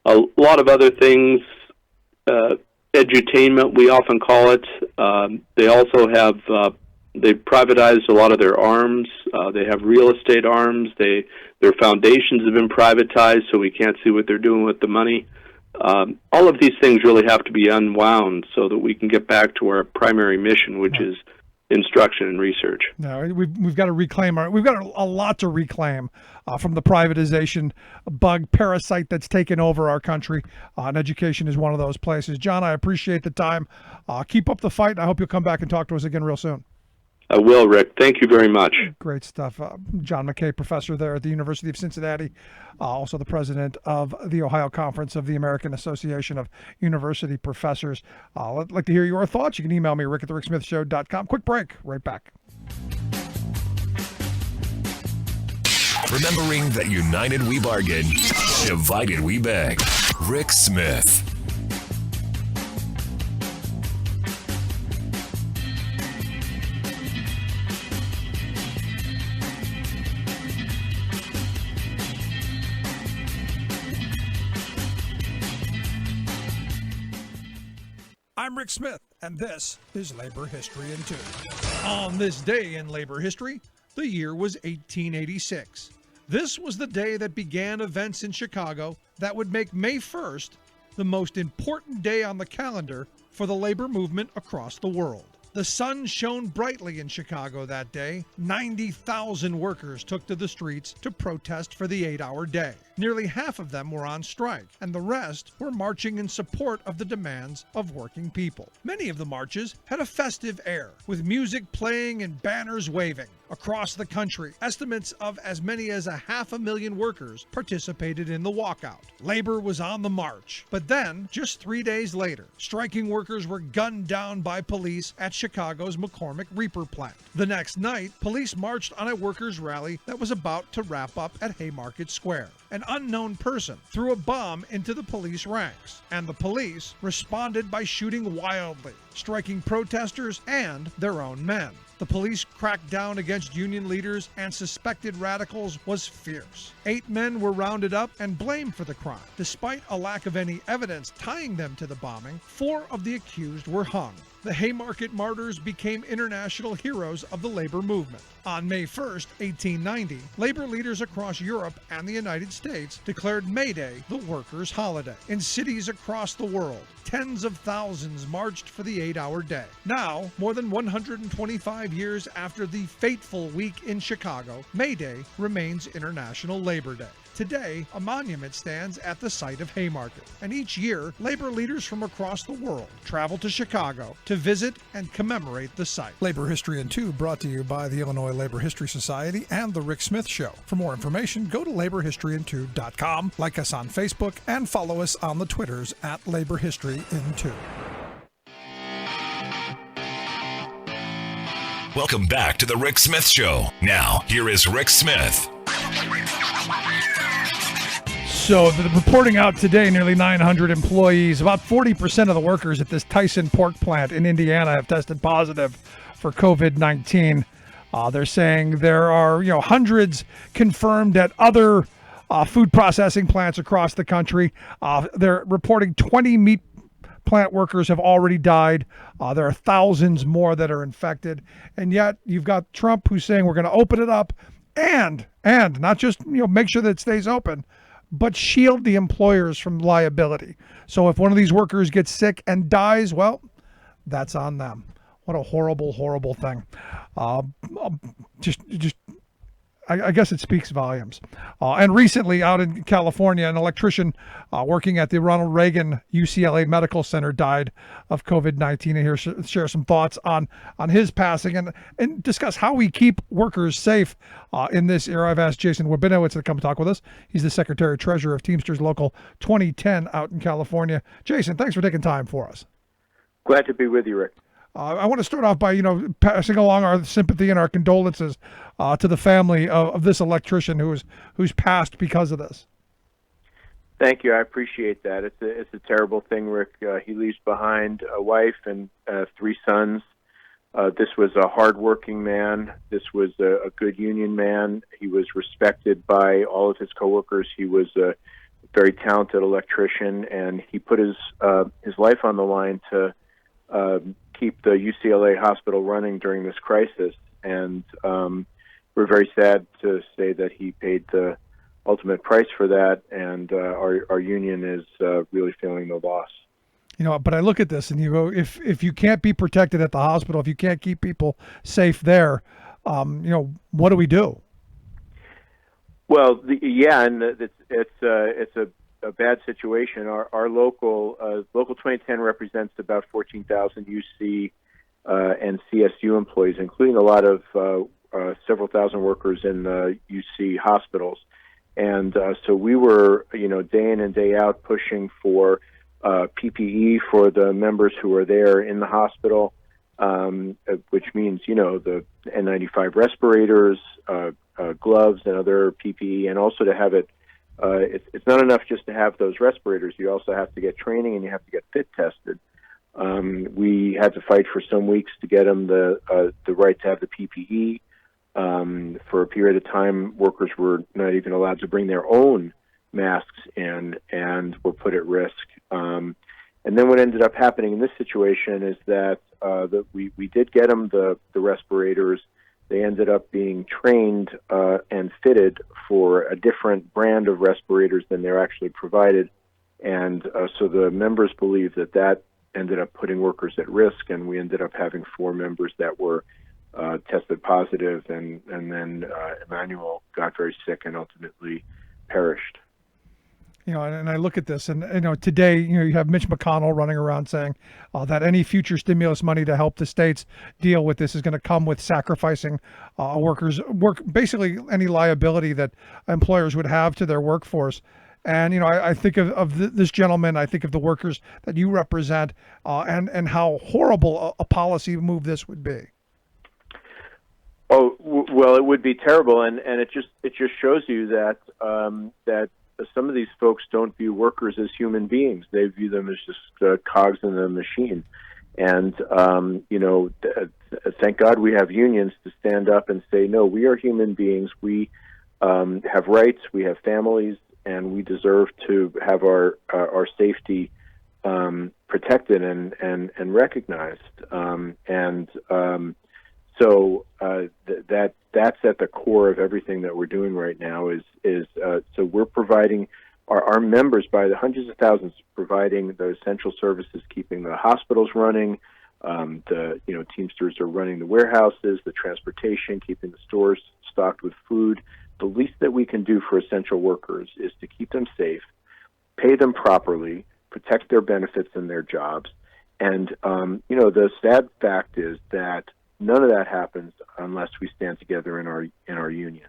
a lot of other things, edutainment, we often call it. They also have, they've privatized a lot of their arms. They have real estate arms. Their foundations have been privatized, so we can't see what they're doing with the money. All of these things really have to be unwound so that we can get back to our primary mission, which is instruction and research. No, we've got to reclaim we've got a lot to reclaim from the privatization bug parasite that's taken over our country, and education is one of those places. John, I appreciate the time. Keep up the fight. I hope you'll come back and talk to us again real soon. I will, Rick. Thank you very much. Great stuff. John McKay, professor there at the University of Cincinnati, also the president of the Ohio Conference of the American Association of University Professors. I'd like to hear your thoughts. You can email me, rick@thericksmithshow.com. Quick break. Right back. Remembering that united we bargain, divided we beg. Rick Smith. I'm Rick Smith, and this is Labor History in 2. On this day in labor history, the year was 1886. This was the day that began events in Chicago that would make May 1st the most important day on the calendar for the labor movement across the world. The sun shone brightly in Chicago that day. 90,000 workers took to the streets to protest for the 8-hour day. Nearly half of them were on strike, and the rest were marching in support of the demands of working people. Many of the marches had a festive air, with music playing and banners waving. Across the country, estimates of as many as 500,000 workers participated in the walkout. Labor was on the march, but then, just 3 days later, striking workers were gunned down by police at Chicago's McCormick Reaper plant. The next night, police marched on a workers' rally that was about to wrap up at Haymarket Square. An unknown person threw a bomb into the police ranks, and the police responded by shooting wildly, striking protesters and their own men. The police cracked down against union leaders and suspected radicals was fierce. 8 men were rounded up and blamed for the crime. Despite a lack of any evidence tying them to the bombing, 4 of the accused were hung. The Haymarket martyrs became international heroes of the labor movement. On May 1st, 1890, labor leaders across Europe and the United States declared May Day the workers' holiday. In cities across the world, tens of thousands marched for the 8-hour day. Now, more than 125 years after the fateful week in Chicago, May Day remains International Labor Day. Today, a monument stands at the site of Haymarket, and each year, labor leaders from across the world travel to Chicago to visit and commemorate the site. Labor History in 2 brought to you by the Illinois Labor History Society and The Rick Smith Show. For more information, go to laborhistoryin2.com, like us on Facebook, and follow us on the Twitters at Labor History in 2. Welcome back to the Rick Smith Show. Now, here is Rick Smith. So, the reporting out today, nearly 900 employees, about 40% of the workers at this Tyson pork plant in Indiana have tested positive for COVID-19. They're saying there are, hundreds confirmed at other food processing plants across the country. They're reporting 20 meat plant workers have already died. There are thousands more that are infected. And yet, you've got Trump who's saying we're going to open it up and not just, make sure that it stays open, but shield the employers from liability. So if one of these workers gets sick and dies, well, that's on them. What a horrible, horrible thing. I guess it speaks volumes. And recently, out in California, an electrician working at the Ronald Reagan UCLA Medical Center died of COVID-19. And here, share some thoughts on his passing and discuss how we keep workers safe in this era. I've asked Jason Wabinowitz to come talk with us. He's the Secretary Treasurer of Teamsters Local 2010 out in California. Jason, thanks for taking time for us. Glad to be with you, Rick. I want to start off by, passing along our sympathy and our condolences to the family of this electrician who's passed because of this. Thank you. I appreciate that. It's a terrible thing, Rick. He leaves behind a wife and 3 sons. This was a hardworking man. This was a good union man. He was respected by all of his coworkers. He was a very talented electrician, and he put his life on the line to keep the UCLA hospital running during this crisis. And we're very sad to say that he paid the ultimate price for that, and our union is really feeling the loss. But I look at this and you go, if you can't be protected at the hospital, if you can't keep people safe there, what do we do? Well, it's a bad situation. Our local 2010 represents about 14,000 UC and CSU employees, including a lot of several thousand workers in the UC hospitals. And so we were, day in and day out pushing for PPE for the members who are there in the hospital, which means, the N95 respirators, gloves, and other PPE, and also to have it. It's not enough just to have those respirators. You also have to get training, and you have to get fit tested. We had to fight for some weeks to get them the right to have the PPE. For a period of time, workers were not even allowed to bring their own masks in and were put at risk. And then what ended up happening in this situation is that we did get them the respirators. They ended up being trained and fitted for a different brand of respirators than they're actually provided. And so the members believe that ended up putting workers at risk, and we ended up having 4 members that were tested positive, and then Emmanuel got very sick and ultimately perished. And I look at this, and today, you have Mitch McConnell running around saying that any future stimulus money to help the states deal with this is going to come with sacrificing basically any liability that employers would have to their workforce. And I think of this gentleman. I think of the workers that you represent, and how horrible a policy move this would be. Oh well, it would be terrible, and it just shows you that that some of these folks don't view workers as human beings. They view them as just cogs in the machine. And, thank God we have unions to stand up and say, no, we are human beings. We have rights, we have families, and we deserve to have our safety protected and recognized. So that's at the core of everything that we're doing right now. So we're providing our members by the hundreds of thousands, providing the essential services, keeping the hospitals running. Teamsters are running the warehouses, the transportation, keeping the stores stocked with food. The least that we can do for essential workers is to keep them safe, pay them properly, protect their benefits and their jobs. And the sad fact is that none of that happens unless we stand together in our union.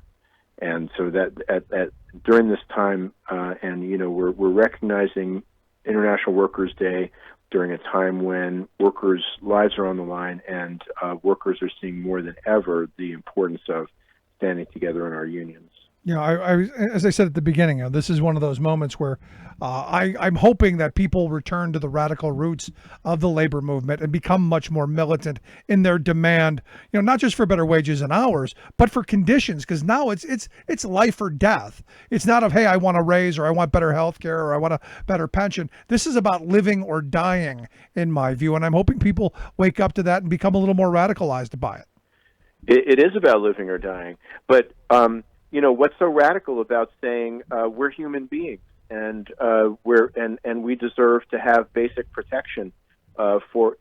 And so that during this time, we're recognizing International Workers' Day during a time when workers' lives are on the line, and workers are seeing more than ever the importance of standing together in our unions. As I said at the beginning, this is one of those moments where I'm hoping that people return to the radical roots of the labor movement and become much more militant in their demand, not just for better wages and hours, but for conditions. Because now it's life or death. It's not of, hey, I want a raise, or I want better health care, or I want a better pension. This is about living or dying, in my view. And I'm hoping people wake up to that and become a little more radicalized by it. It is about living or dying. But what's so radical about saying we're human beings and we deserve to have basic protection for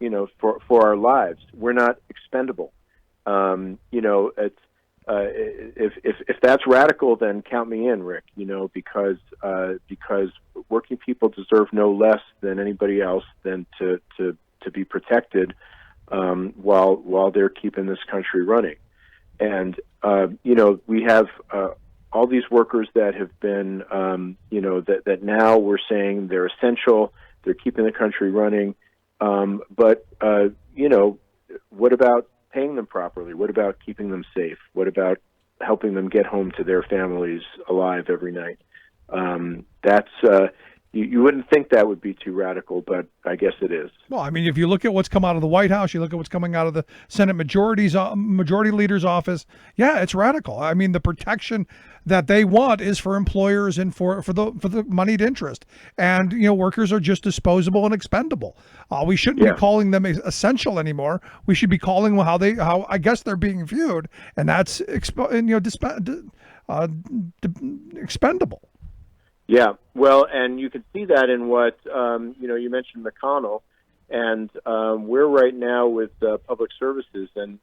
our lives. We're not expendable. It's if that's radical, then count me in, Rick. Because working people deserve no less than anybody else than to be protected while they're keeping this country running. And we have all these workers that have been that now we're saying they're essential. They're keeping the country running. But what about paying them properly? What about keeping them safe? What about helping them get home to their families alive every night? You wouldn't think that would be too radical, but I guess it is. Well, I mean, if you look at what's come out of the White House, you look at what's coming out of the Senate majority leader's office. Yeah, it's radical. I mean, the protection that they want is for employers and for the moneyed interest, and workers are just disposable and expendable. We shouldn't be calling them essential anymore. We should be calling them how I guess they're being viewed, and that's expendable. Yeah, well, and you can see that in what you mentioned McConnell, and we're right now with Public Services, and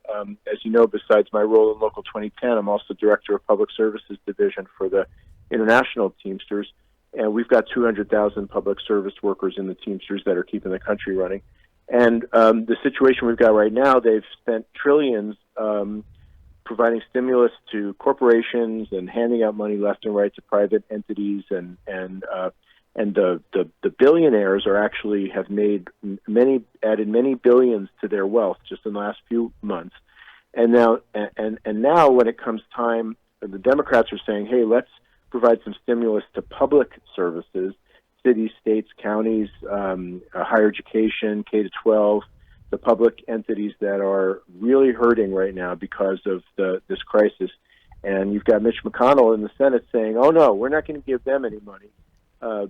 as you know, besides my role in Local 2010, I'm also Director of Public Services Division for the International Teamsters, and we've got 200,000 public service workers in the Teamsters that are keeping the country running. And the situation we've got right now, they've spent trillions providing stimulus to corporations and handing out money left and right to private entities, and the billionaires have added many billions to their wealth just in the last few months. And now when it comes time, the Democrats are saying, hey, let's provide some stimulus to public services, cities, states, counties, higher education, K-12, the public entities that are really hurting right now because of this crisis. And you've got Mitch McConnell in the Senate saying, oh, no, we're not going to give them any money.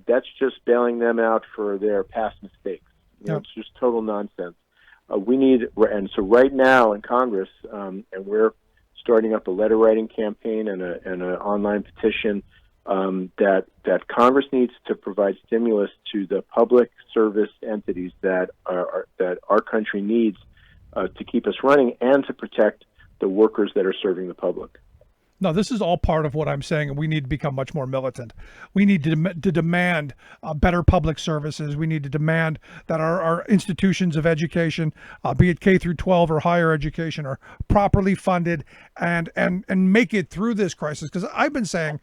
That's just bailing them out for their past mistakes. It's just total nonsense. And so right now in Congress, and we're starting up a letter writing campaign and an online petition that Congress needs to provide stimulus to the public service entities that our country needs to keep us running and to protect the workers that are serving the public. No, this is all part of what I'm saying, and we need to become much more militant. We need to demand better public services. We need to demand that our institutions of education, be it K through 12 or higher education, are properly funded and make it through this crisis. Because I've been saying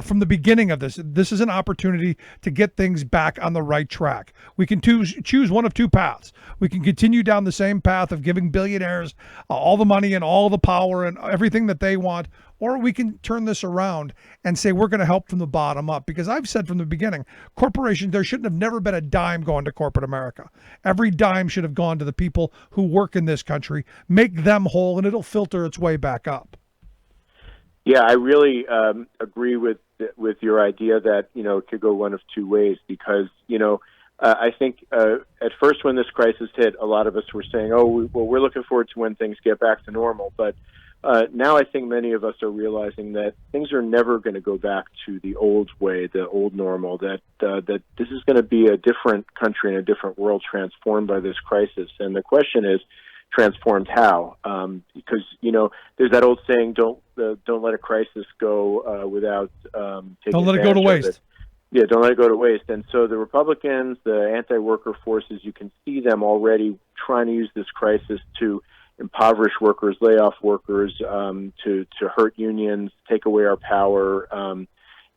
from the beginning of this is an opportunity to get things back on the right track. We can choose one of two paths. We can continue down the same path of giving billionaires all the money and all the power and everything that they want, or we can turn this around and say we're going to help from the bottom up. Because I've said from the beginning, corporations, there shouldn't have never been a dime going to corporate America. Every dime should have gone to the people who work in this country, make them whole, and it'll filter its way back up. Yeah, I really agree with your idea that it could go one of two ways, because I think at first when this crisis hit, a lot of us were saying, we're looking forward to when things get back to normal. But now I think many of us are realizing that things are never going to go back to the old way, the old normal, that this is going to be a different country and a different world transformed by this crisis. And the question is, transformed how? Because there's that old saying, don't let a crisis go without taking don't let it go to waste. Yeah, don't let it go to waste. And so the Republicans, the anti-worker forces, you can see them already trying to use this crisis to impoverish workers, lay off workers, to hurt unions, take away our power.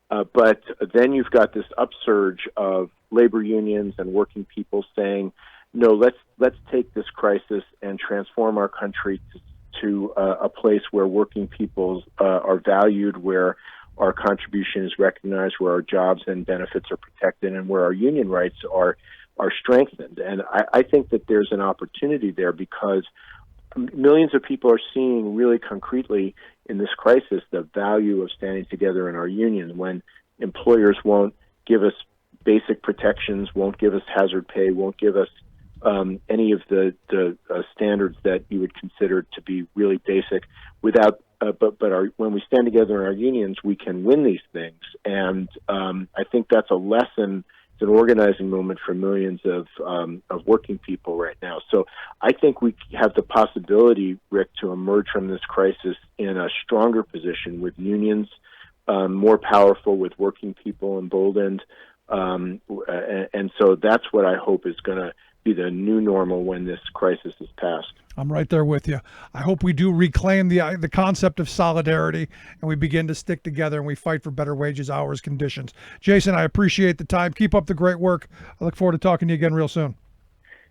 But then you've got this upsurge of labor unions and working people saying, no, let's take this crisis and transform our country to a place where working people are valued, where our contribution is recognized, where our jobs and benefits are protected, and where our union rights are strengthened. And I think that there's an opportunity there, because millions of people are seeing really concretely in this crisis the value of standing together in our union. When employers won't give us basic protections, won't give us hazard pay, won't give us any of the standards that you would consider to be really basic. Without, when we stand together in our unions, we can win these things. And I think that's a lesson. It's an organizing moment for millions of working people right now. So I think we have the possibility, Rick, to emerge from this crisis in a stronger position with unions, more powerful, with working people emboldened. And so that's what I hope is going to be the new normal when this crisis is past. I'm right there with you. I hope we do reclaim the concept of solidarity, and we begin to stick together and we fight for better wages, hours, conditions. Jason, I appreciate the time. Keep up the great work. I look forward to talking to you again real soon.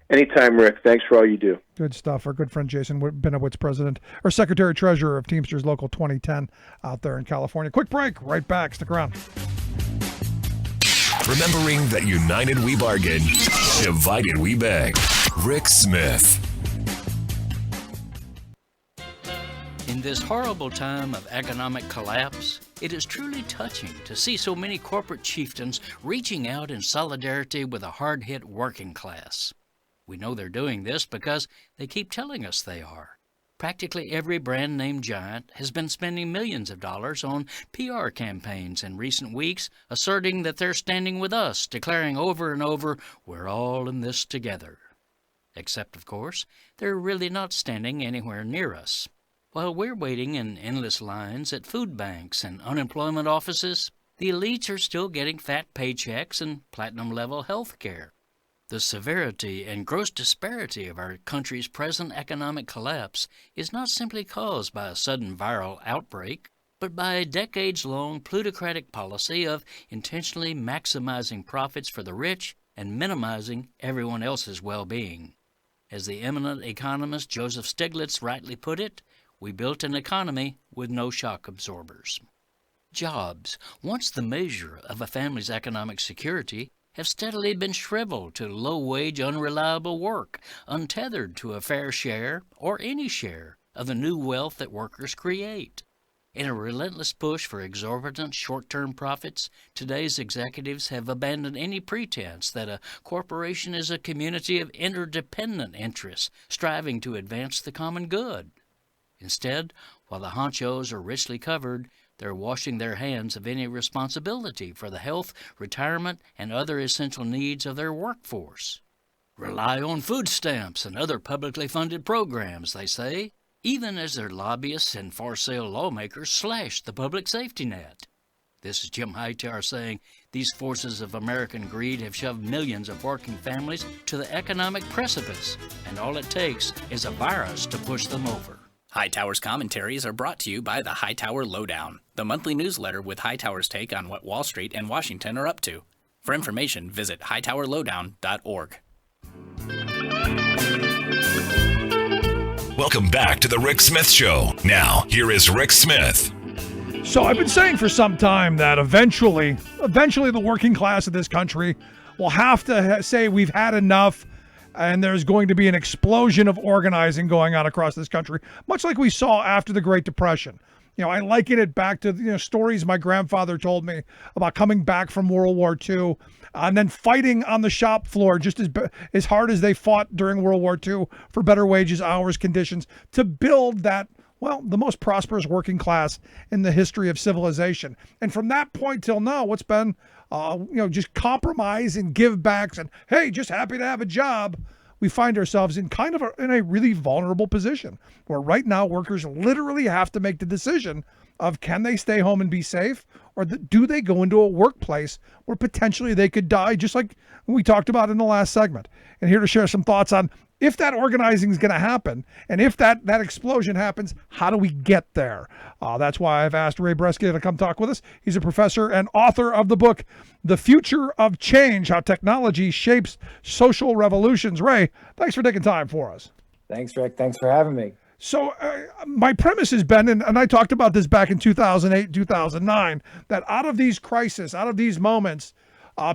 Anytime, Rick. Thanks for all you do. Good stuff. Our good friend Jason Benowitz, president or secretary treasurer of Teamsters Local 2010 out there in California. Quick break. Right back. Stick around. Remembering that united we bargain, divided we beg. Rick Smith. In this horrible time of economic collapse, it is truly touching to see so many corporate chieftains reaching out in solidarity with a hard-hit working class. We know they're doing this because they keep telling us they are. Practically every brand name giant has been spending millions of dollars on PR campaigns in recent weeks, asserting that they're standing with us, declaring over and over, we're all in this together. Except, of course, they're really not standing anywhere near us. While we're waiting in endless lines at food banks and unemployment offices, the elites are still getting fat paychecks and platinum-level health care. The severity and gross disparity of our country's present economic collapse is not simply caused by a sudden viral outbreak, but by a decades-long plutocratic policy of intentionally maximizing profits for the rich and minimizing everyone else's well-being. As the eminent economist Joseph Stiglitz rightly put it, we built an economy with no shock absorbers. Jobs, once the measure of a family's economic security, have steadily been shriveled to low-wage, unreliable work, untethered to a fair share, or any share, of the new wealth that workers create. In a relentless push for exorbitant short-term profits, today's executives have abandoned any pretense that a corporation is a community of interdependent interests striving to advance the common good. Instead, while the honchos are richly covered, they're washing their hands of any responsibility for the health, retirement, and other essential needs of their workforce. Rely on food stamps and other publicly funded programs, they say, even as their lobbyists and for-sale lawmakers slash the public safety net. This is Jim Hightower saying these forces of American greed have shoved millions of working families to the economic precipice, and all it takes is a virus to push them over. Hightower's commentaries are brought to you by the Hightower Lowdown, the monthly newsletter with Hightower's take on what Wall Street and Washington are up to. For information, visit hightowerlowdown.org. Welcome back to the Rick Smith Show. Now, here is Rick Smith. So I've been saying for some time that eventually the working class of this country will have to say we've had enough, and there's going to be an explosion of organizing going on across this country, much like we saw after the Great Depression. I liken it back to stories my grandfather told me about coming back from World War II and then fighting on the shop floor just as hard as they fought during World War II for better wages, hours, conditions to build that, the most prosperous working class in the history of civilization. And from that point till now, what's been, just compromise and give backs and, hey, just happy to have a job. We find ourselves in in a really vulnerable position where right now workers literally have to make the decision of can they stay home and be safe, or do they go into a workplace where potentially they could die, just like we talked about in the last segment. And here to share some thoughts on if that organizing is going to happen, and if that explosion happens, how do we get there? That's why I've asked Ray Bresky to come talk with us. He's a professor and author of the book, The Future of Change, How Technology Shapes Social Revolutions. Ray, thanks for taking time for us. Thanks, Rick. Thanks for having me. So my premise has been, and I talked about this back in 2008, 2009, that out of these crises, out of these moments,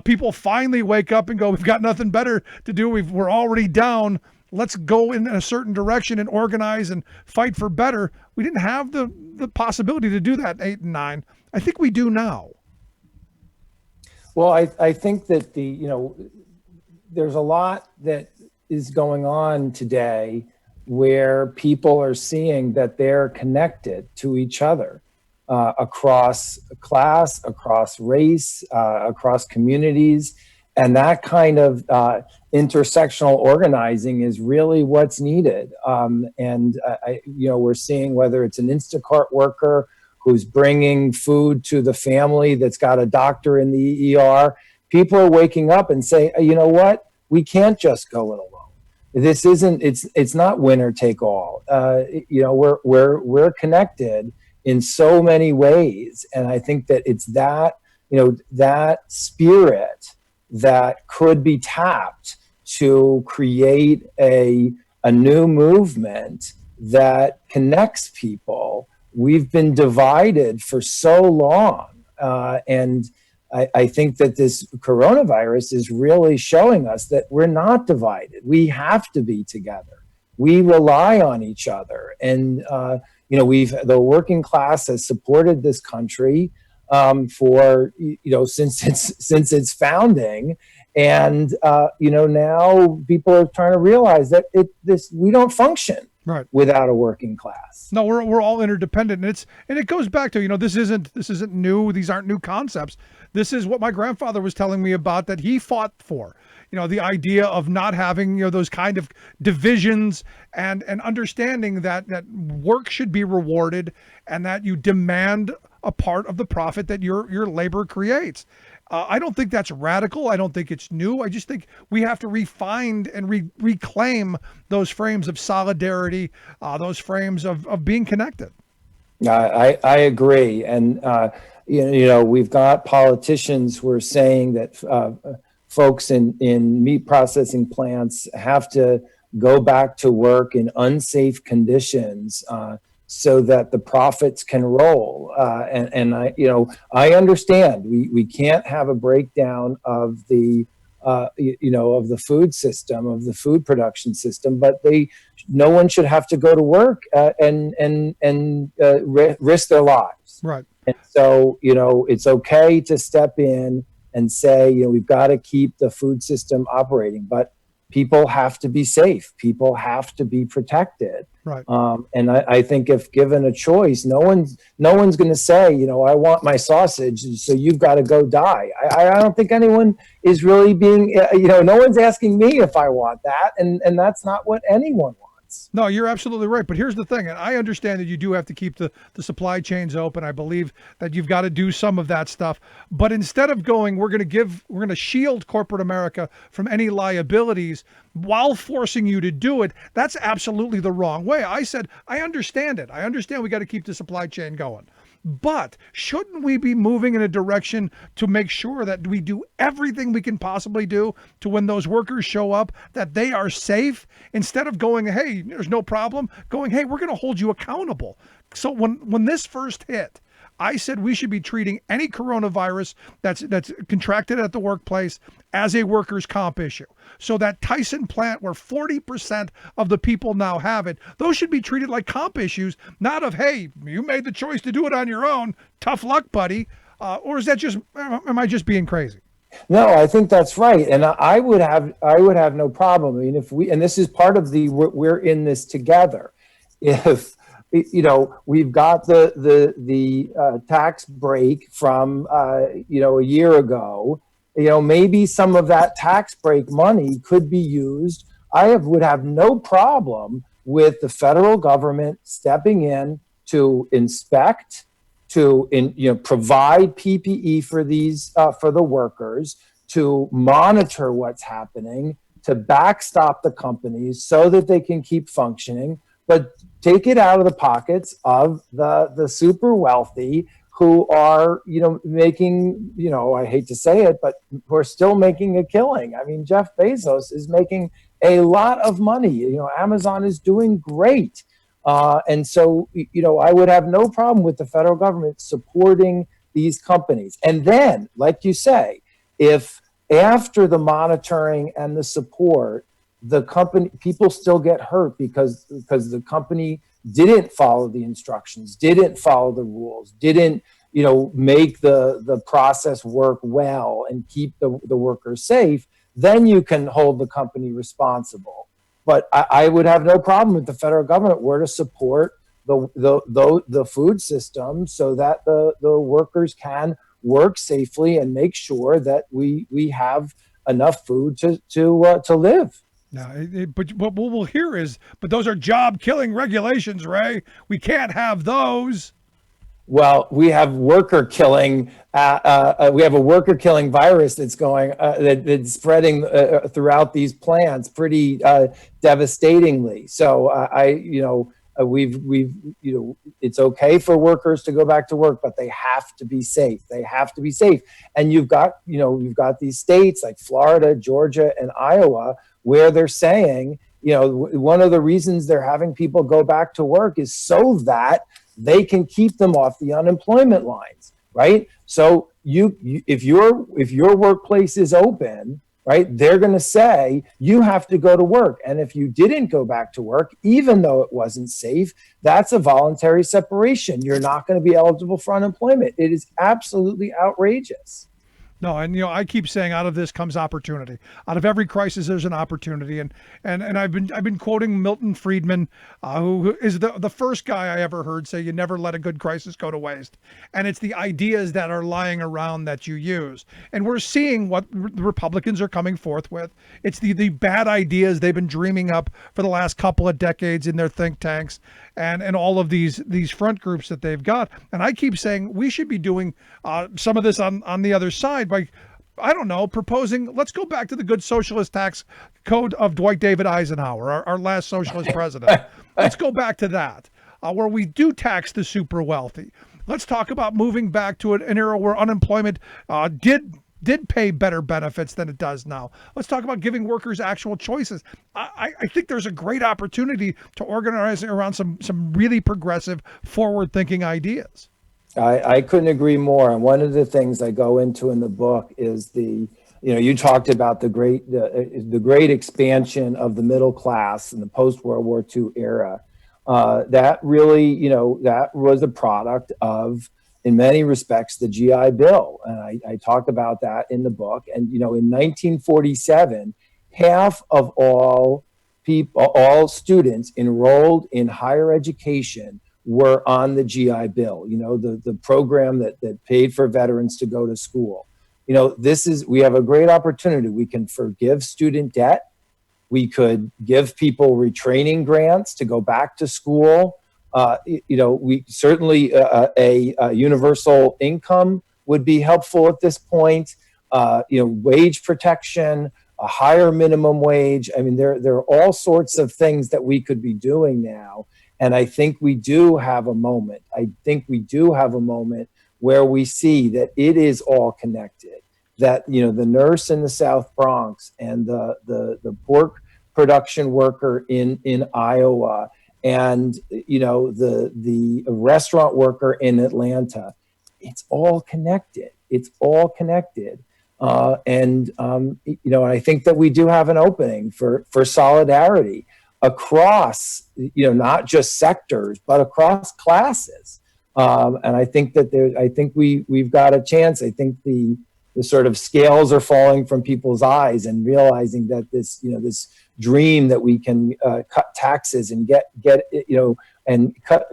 people finally wake up and go, we've got nothing better to do. We're already down. Let's go in a certain direction and organize and fight for better. We didn't have the possibility to do that in 8 and 9. I think we do now. Well, I think that there's a lot that is going on today where people are seeing that they're connected to each other across class, across race, across communities. And that kind of intersectional organizing is really what's needed. We're seeing whether it's an Instacart worker who's bringing food to the family that's got a doctor in the ER, people are waking up and saying, you know what, we can't just go it alone. This isn't, it's not winner take all. We're connected in so many ways. And I think that it's that, that spirit that could be tapped to create a new movement that connects people. We've been divided for so long. And I think that this coronavirus is really showing us that we're not divided. We have to be together. We rely on each other. And, the working class has supported this country for, since its founding. And, now people are trying to realize that we don't function right without a working class. No, we're all interdependent. And it goes back to, this isn't new. These aren't new concepts. This is what my grandfather was telling me about, that he fought for, the idea of not having, those kind of divisions and understanding that work should be rewarded and that you demand a part of the profit that your labor creates. I don't think that's radical. I don't think it's new. I just think we have to refine and reclaim those frames of solidarity, those frames of being connected. I agree. And, we've got politicians who are saying that folks in meat processing plants have to go back to work in unsafe conditions so that the profits can roll. And I understand we can't have a breakdown of the of the food system, of the food production system, but no one should have to go to work and risk their lives. Right. And so, it's okay to step in and say, we've got to keep the food system operating, but people have to be safe. People have to be protected. Right. And I think if given a choice, no one's going to say, I want my sausage, so you've got to go die. I don't think anyone is really being, no one's asking me if I want that. And that's not what anyone wants. No, you're absolutely right. But here's the thing. And I understand that you do have to keep the supply chains open. I believe that you've got to do some of that stuff. But instead of going, we're going to shield corporate America from any liabilities while forcing you to do it, that's absolutely the wrong way. I said, I understand it. I understand we got to keep the supply chain going. But shouldn't we be moving in a direction to make sure that we do everything we can possibly do to, when those workers show up, that they are safe, instead of going, hey, there's no problem, going, hey, we're going to hold you accountable. So when this first hit, I said we should be treating any coronavirus that's contracted at the workplace as a workers' comp issue. So that Tyson plant where 40% of the people now have it, those should be treated like comp issues, not of, hey, you made the choice to do it on your own. Tough luck, buddy. Or is that just, am I just being crazy? No, I think that's right. And I would have no problem. I mean, and this is part of we're in this together. If, we've got the tax break from, a year ago, maybe some of that tax break money could be used. Would have no problem with the federal government stepping in to inspect, to provide PPE for these for the workers, to monitor what's happening, to backstop the companies so that they can keep functioning, but take it out of the pockets of the super wealthy who are, making, I hate to say it, but who are still making a killing. I mean, Jeff Bezos is making a lot of money. Amazon is doing great. And so, I would have no problem with the federal government supporting these companies. And then, like you say, if after the monitoring and the support, people still get hurt because the company didn't follow the instructions, didn't follow the rules, didn't, make the process work well and keep the workers safe, then you can hold the company responsible. But I would have no problem if the federal government were to support the food system so that the workers can work safely and make sure that we have enough food to live. Now, but what we'll hear is, but those are job-killing regulations, Ray. We can't have those. Well, we have worker killing. We have a worker killing virus that's going that's spreading throughout these plants pretty devastatingly. So it's okay for workers to go back to work, but they have to be safe. They have to be safe. And you've got these states like Florida, Georgia, and Iowa where they're saying, one of the reasons they're having people go back to work is so that they can keep them off the unemployment lines, right? So if your workplace is open, right, they're going to say you have to go to work. And if you didn't go back to work, even though it wasn't safe, that's a voluntary separation. You're not going to be eligible for unemployment. It is absolutely outrageous. No, and I keep saying out of this comes opportunity. Out of every crisis, there's an opportunity, and I've been quoting Milton Friedman, who is the first guy I ever heard say you never let a good crisis go to waste. And it's the ideas that are lying around that you use. And we're seeing what the Republicans are coming forth with. It's the bad ideas they've been dreaming up for the last couple of decades in their think tanks and all of these front groups that they've got. And I keep saying we should be doing some of this on the other side by, I don't know, proposing, let's go back to the good socialist tax code of Dwight David Eisenhower, our last socialist president. Let's go back to that, where we do tax the super wealthy. Let's talk about moving back to an era where unemployment did pay better benefits than it does now. Let's talk about giving workers actual choices. I think there's a great opportunity to organize around some really progressive, forward-thinking ideas. I couldn't agree more. And one of the things I go into in the book is you talked about the great expansion of the middle class in the post-World War II era. That really, that was a product of, in many respects, the GI Bill. And I talk about that in the book. And, in 1947, half of all students enrolled in higher education were on the GI Bill, the program that paid for veterans to go to school. We have a great opportunity. We can forgive student debt. We could give people retraining grants to go back to school. We certainly a universal income would be helpful at this point. Wage protection, a higher minimum wage. I mean, there are all sorts of things that we could be doing now. And I think we do have a moment. Where we see that it is all connected. That the nurse in the South Bronx and the pork production worker in Iowa and the restaurant worker in Atlanta, it's all connected. And I think that we do have an opening for solidarity across, not just sectors, but across classes. And I think that we've got a chance. I think the sort of scales are falling from people's eyes and realizing that this dream that we can cut taxes and get and cut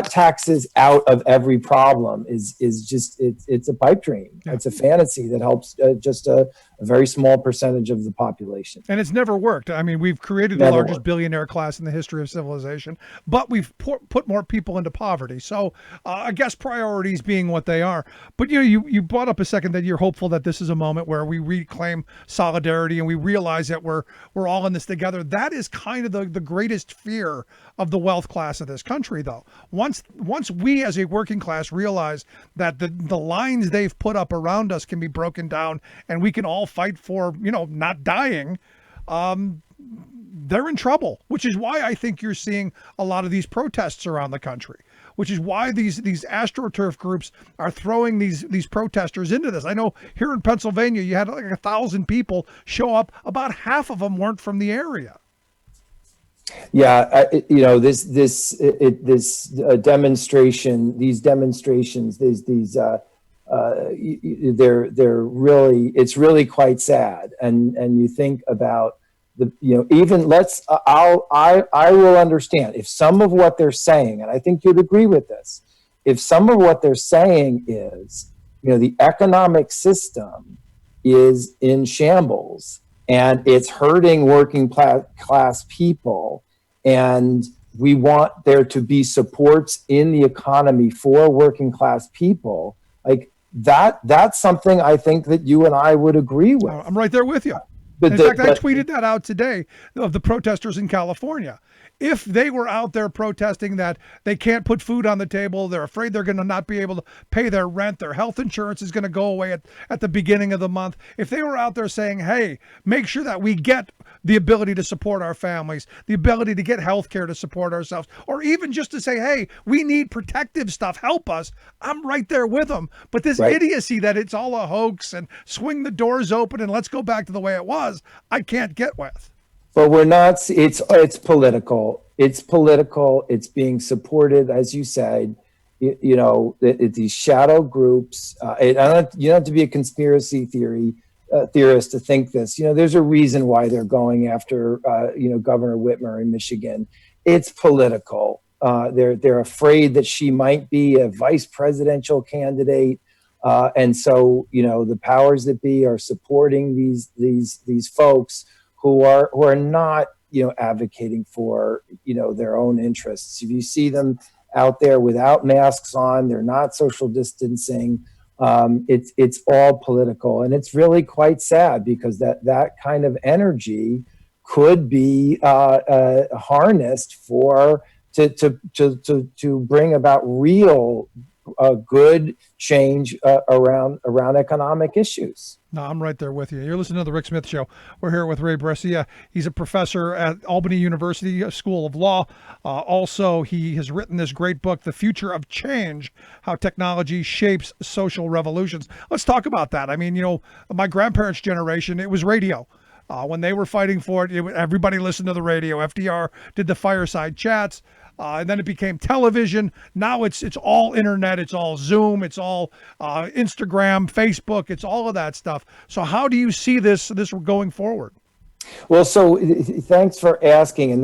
taxes out of every problem is just it's a pipe dream. Yeah. It's a fantasy that helps just a very small percentage of the population. And it's never worked. I mean, we've created the largest billionaire class in the history of civilization, but we've put more people into poverty. So I guess priorities being what they are. But you brought up a second that you're hopeful that this is a moment where we reclaim solidarity and we realize that we're all in this together. That is kind of the greatest fear of the wealth class of this country, though. Once we as a working class realize that the lines they've put up around us can be broken down and we can all fight for, not dying, they're in trouble, which is why I think you're seeing a lot of these protests around the country, which is why these AstroTurf groups are throwing these protesters into this. I know here in Pennsylvania, you had like 1,000 people show up. About half of them weren't from the area. Yeah, this demonstration, these demonstrations, these they're really, it's really quite sad. And you think about even I will understand if some of what they're saying, and I think you'd agree with this, if some of what they're saying is, the economic system is in shambles and it's hurting working class people, and we want there to be supports in the economy for working class people, like that's something I think that you and I would agree with. I'm right there with you. In fact, I tweeted that out today of the protesters in California. If they were out there protesting that they can't put food on the table, they're afraid they're going to not be able to pay their rent, their health insurance is going to go away at the beginning of the month. If they were out there saying, hey, make sure that we get the ability to support our families, the ability to get health care to support ourselves, or even just to say, hey, we need protective stuff, help us, I'm right there with them. But this idiocy that it's all a hoax and swing the doors open and let's go back to the way it was, I can't get with. But we're not, it's political. It's political. It's being supported, as you said, these shadow groups. You don't have to be a conspiracy theorist to think this. There's a reason why they're going after, Governor Whitmer in Michigan. It's political. They're afraid that she might be a vice presidential candidate. And so, the powers that be are supporting these folks who are not, advocating for, their own interests. If you see them out there without masks on, they're not social distancing. It's all political, and it's really quite sad because that kind of energy could be harnessed to bring about real good change around economic issues. No, I'm right there with you. You're listening to the Rick Smith Show. We're here with Ray Brescia. He's a professor at Albany University School of Law. Also, he has written this great book, The Future of Change, How Technology Shapes Social Revolutions. Let's talk about that. I mean, my grandparents' generation, it was radio. When they were fighting for it, everybody listened to the radio. FDR did the fireside chats. And then it became television. Now it's all internet. It's all Zoom. It's all Instagram, Facebook. It's all of that stuff. So how do you see this going forward? Well, so thanks for asking. And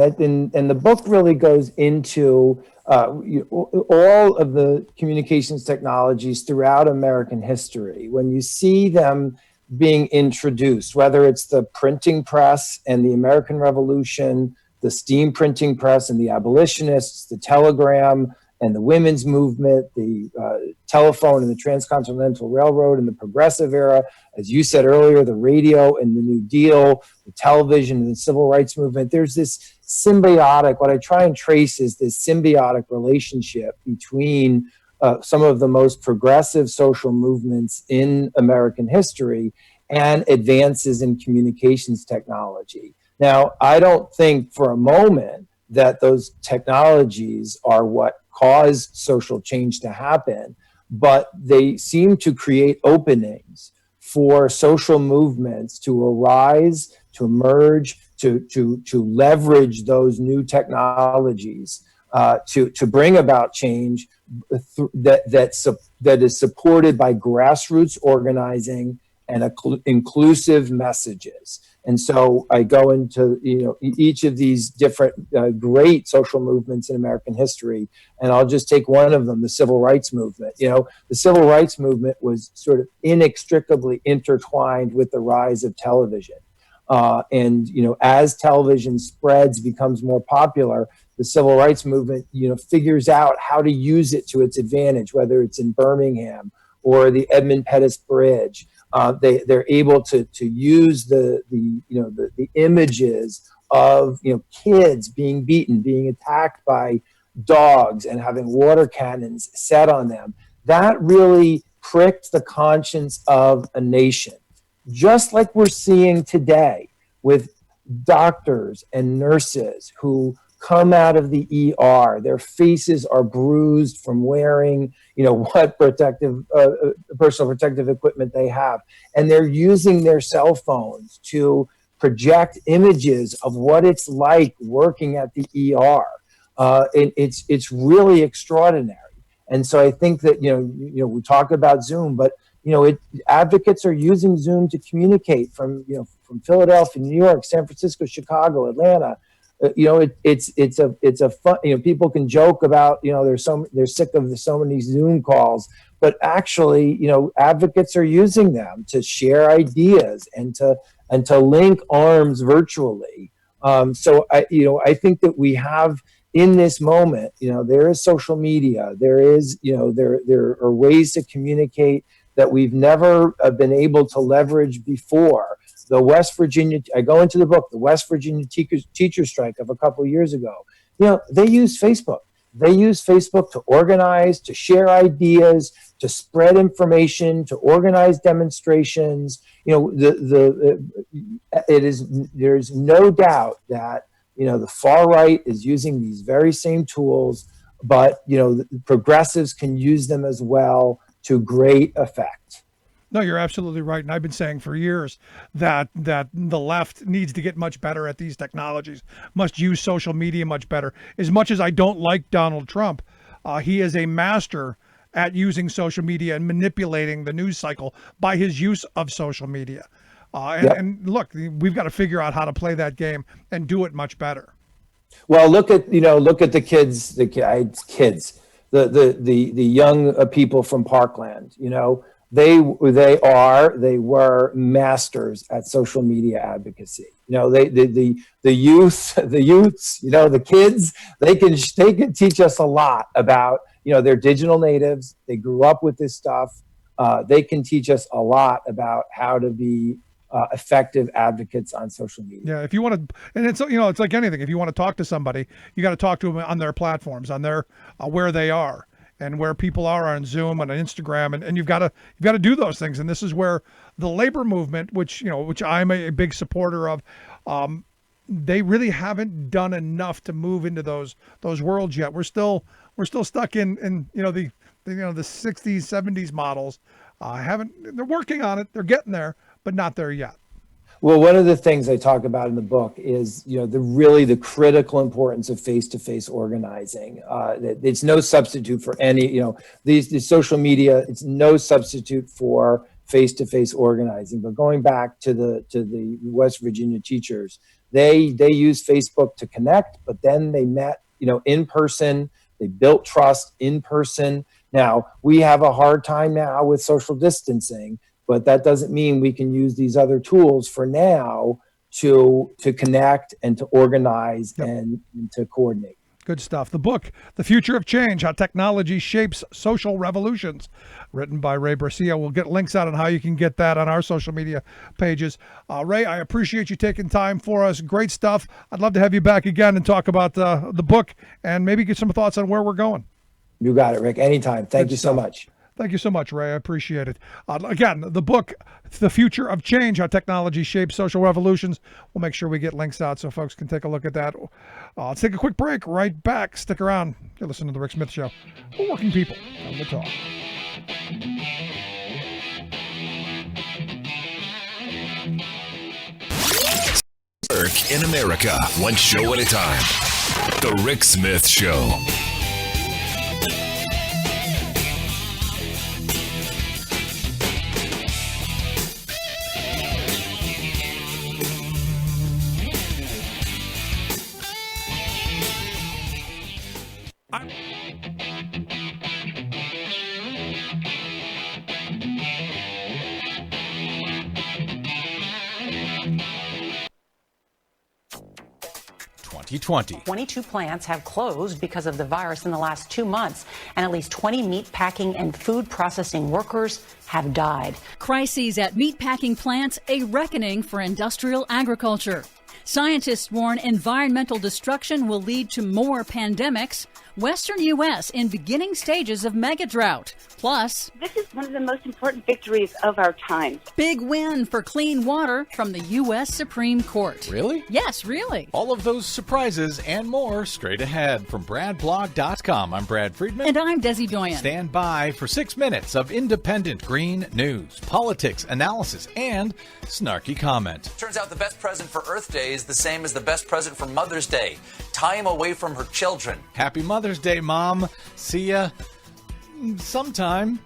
the book really goes into all of the communications technologies throughout American history. When you see them being introduced, whether it's the printing press and the American Revolution, the steam printing press and the abolitionists, the telegram and the women's movement, the telephone and the transcontinental railroad and the progressive era, as you said earlier, the radio and the New Deal, the television and the civil rights movement. There's this symbiotic, what I try and trace is this symbiotic relationship between some of the most progressive social movements in American history and advances in communications technology. Now, I don't think for a moment that those technologies are what caused social change to happen, but they seem to create openings for social movements to arise, to emerge, to leverage those new technologies to bring about change that is supported by grassroots organizing and inclusive messages. And so I go into each of these different great social movements in American history, and I'll just take one of them, the civil rights movement. The civil rights movement was sort of inextricably intertwined with the rise of television. And as television spreads, becomes more popular, the civil rights movement figures out how to use it to its advantage, whether it's in Birmingham or the Edmund Pettus Bridge. They're able to use the images of kids being beaten, being attacked by dogs, and having water cannons set on them. That really pricked the conscience of a nation, just like we're seeing today with doctors and nurses who come out of the ER. Their faces are bruised from wearing, what personal protective equipment they have. And they're using their cell phones to project images of what it's like working at the ER. It's really extraordinary. And so I think that, we talk about Zoom, but, advocates are using Zoom to communicate from Philadelphia, New York, San Francisco, Chicago, Atlanta. It's a fun, people can joke about, they're sick of so many Zoom calls, but actually, advocates are using them to share ideas and to link arms virtually. So I think that we have in this moment, there is social media, there is, there are ways to communicate that we've never been able to leverage before. The West Virginia, I go into the book, the West Virginia teacher strike of a couple of years ago, they use Facebook. They use Facebook to organize, to share ideas, to spread information, to organize demonstrations. There's no doubt that, the far right is using these very same tools, but, the progressives can use them as well to great effect. No, you're absolutely right. And I've been saying for years that the left needs to get much better at these technologies, must use social media much better. As much as I don't like Donald Trump, he is a master at using social media and manipulating the news cycle by his use of social media. And look, we've got to figure out how to play that game and do it much better. Well, look at the kids, the young people from Parkland, They were masters at social media advocacy. The youths, the kids, they can teach us a lot about, they're digital natives. They grew up with this stuff. They can teach us a lot about how to be effective advocates on social media. Yeah, if you want to, and it's it's like anything. If you want to talk to somebody, you got to talk to them on their platforms, on their where they are. And where people are on Zoom and on Instagram, and you've got to do those things. And this is where the labor movement, which I'm a big supporter of, they really haven't done enough to move into those worlds yet. We're still stuck in the 60s, 70s models. They're working on it. They're getting there, but not there yet. Well, one of the things I talk about in the book is, the critical importance of face-to-face organizing. It's no substitute for any, these social media. It's no substitute for face-to-face organizing. But going back to the West Virginia teachers, they use Facebook to connect, but then they met, in person. They built trust in person. Now we have a hard time now with social distancing. But that doesn't mean we can use these other tools for now to connect and to organize and to coordinate. Good stuff. The book, The Future of Change, How Technology Shapes Social Revolutions, written by Ray Brescia. We'll get links out on how you can get that on our social media pages. Ray, I appreciate you taking time for us. Great stuff. I'd love to have you back again and talk about the book and maybe get some thoughts on where we're going. You got it, Rick. Anytime. Thank you so much. Thank you so much, Ray. I appreciate it. Again, the book, The Future of Change, How Technology Shapes Social Revolutions. We'll make sure we get links out so folks can take a look at that. Let's take a quick break. Right back. Stick around. You're listening to The Rick Smith Show. We're working people. And we'll talk. Work in America, one show at a time. The Rick Smith Show. Twenty. 22 plants have closed because of the virus in the last 2 months, and at least 20 meat packing and food processing workers have died. Crises at meatpacking plants, a reckoning for industrial agriculture. Scientists warn environmental destruction will lead to more pandemics. Western U.S. in beginning stages of mega drought. Plus, this is one of the most important victories of our time. Big win for clean water from the U.S. Supreme Court. Really? Yes, really. All of those surprises and more straight ahead from BradBlog.com. I'm Brad Friedman. And I'm Desi Doyen. Stand by for 6 minutes of independent green news, politics, analysis, and snarky comment. Turns out the best present for Earth Day is the same as the best present for Mother's Day. Time away from her children. Happy Mother's Day, Mom. See ya sometime.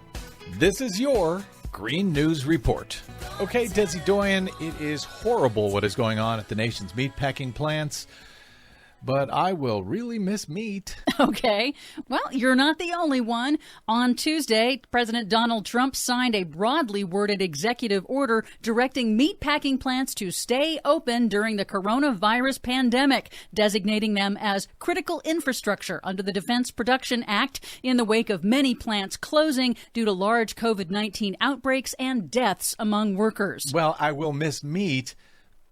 This is your Green News Report. Okay, Desi Doyen, it is horrible what is going on at the nation's meatpacking plants, but I will really miss meat. Okay. Well, you're not the only one. On Tuesday, President Donald Trump signed a broadly worded executive order directing meatpacking plants to stay open during the coronavirus pandemic, designating them as critical infrastructure under the Defense Production Act in the wake of many plants closing due to large COVID-19 outbreaks and deaths among workers. Well, I will miss meat,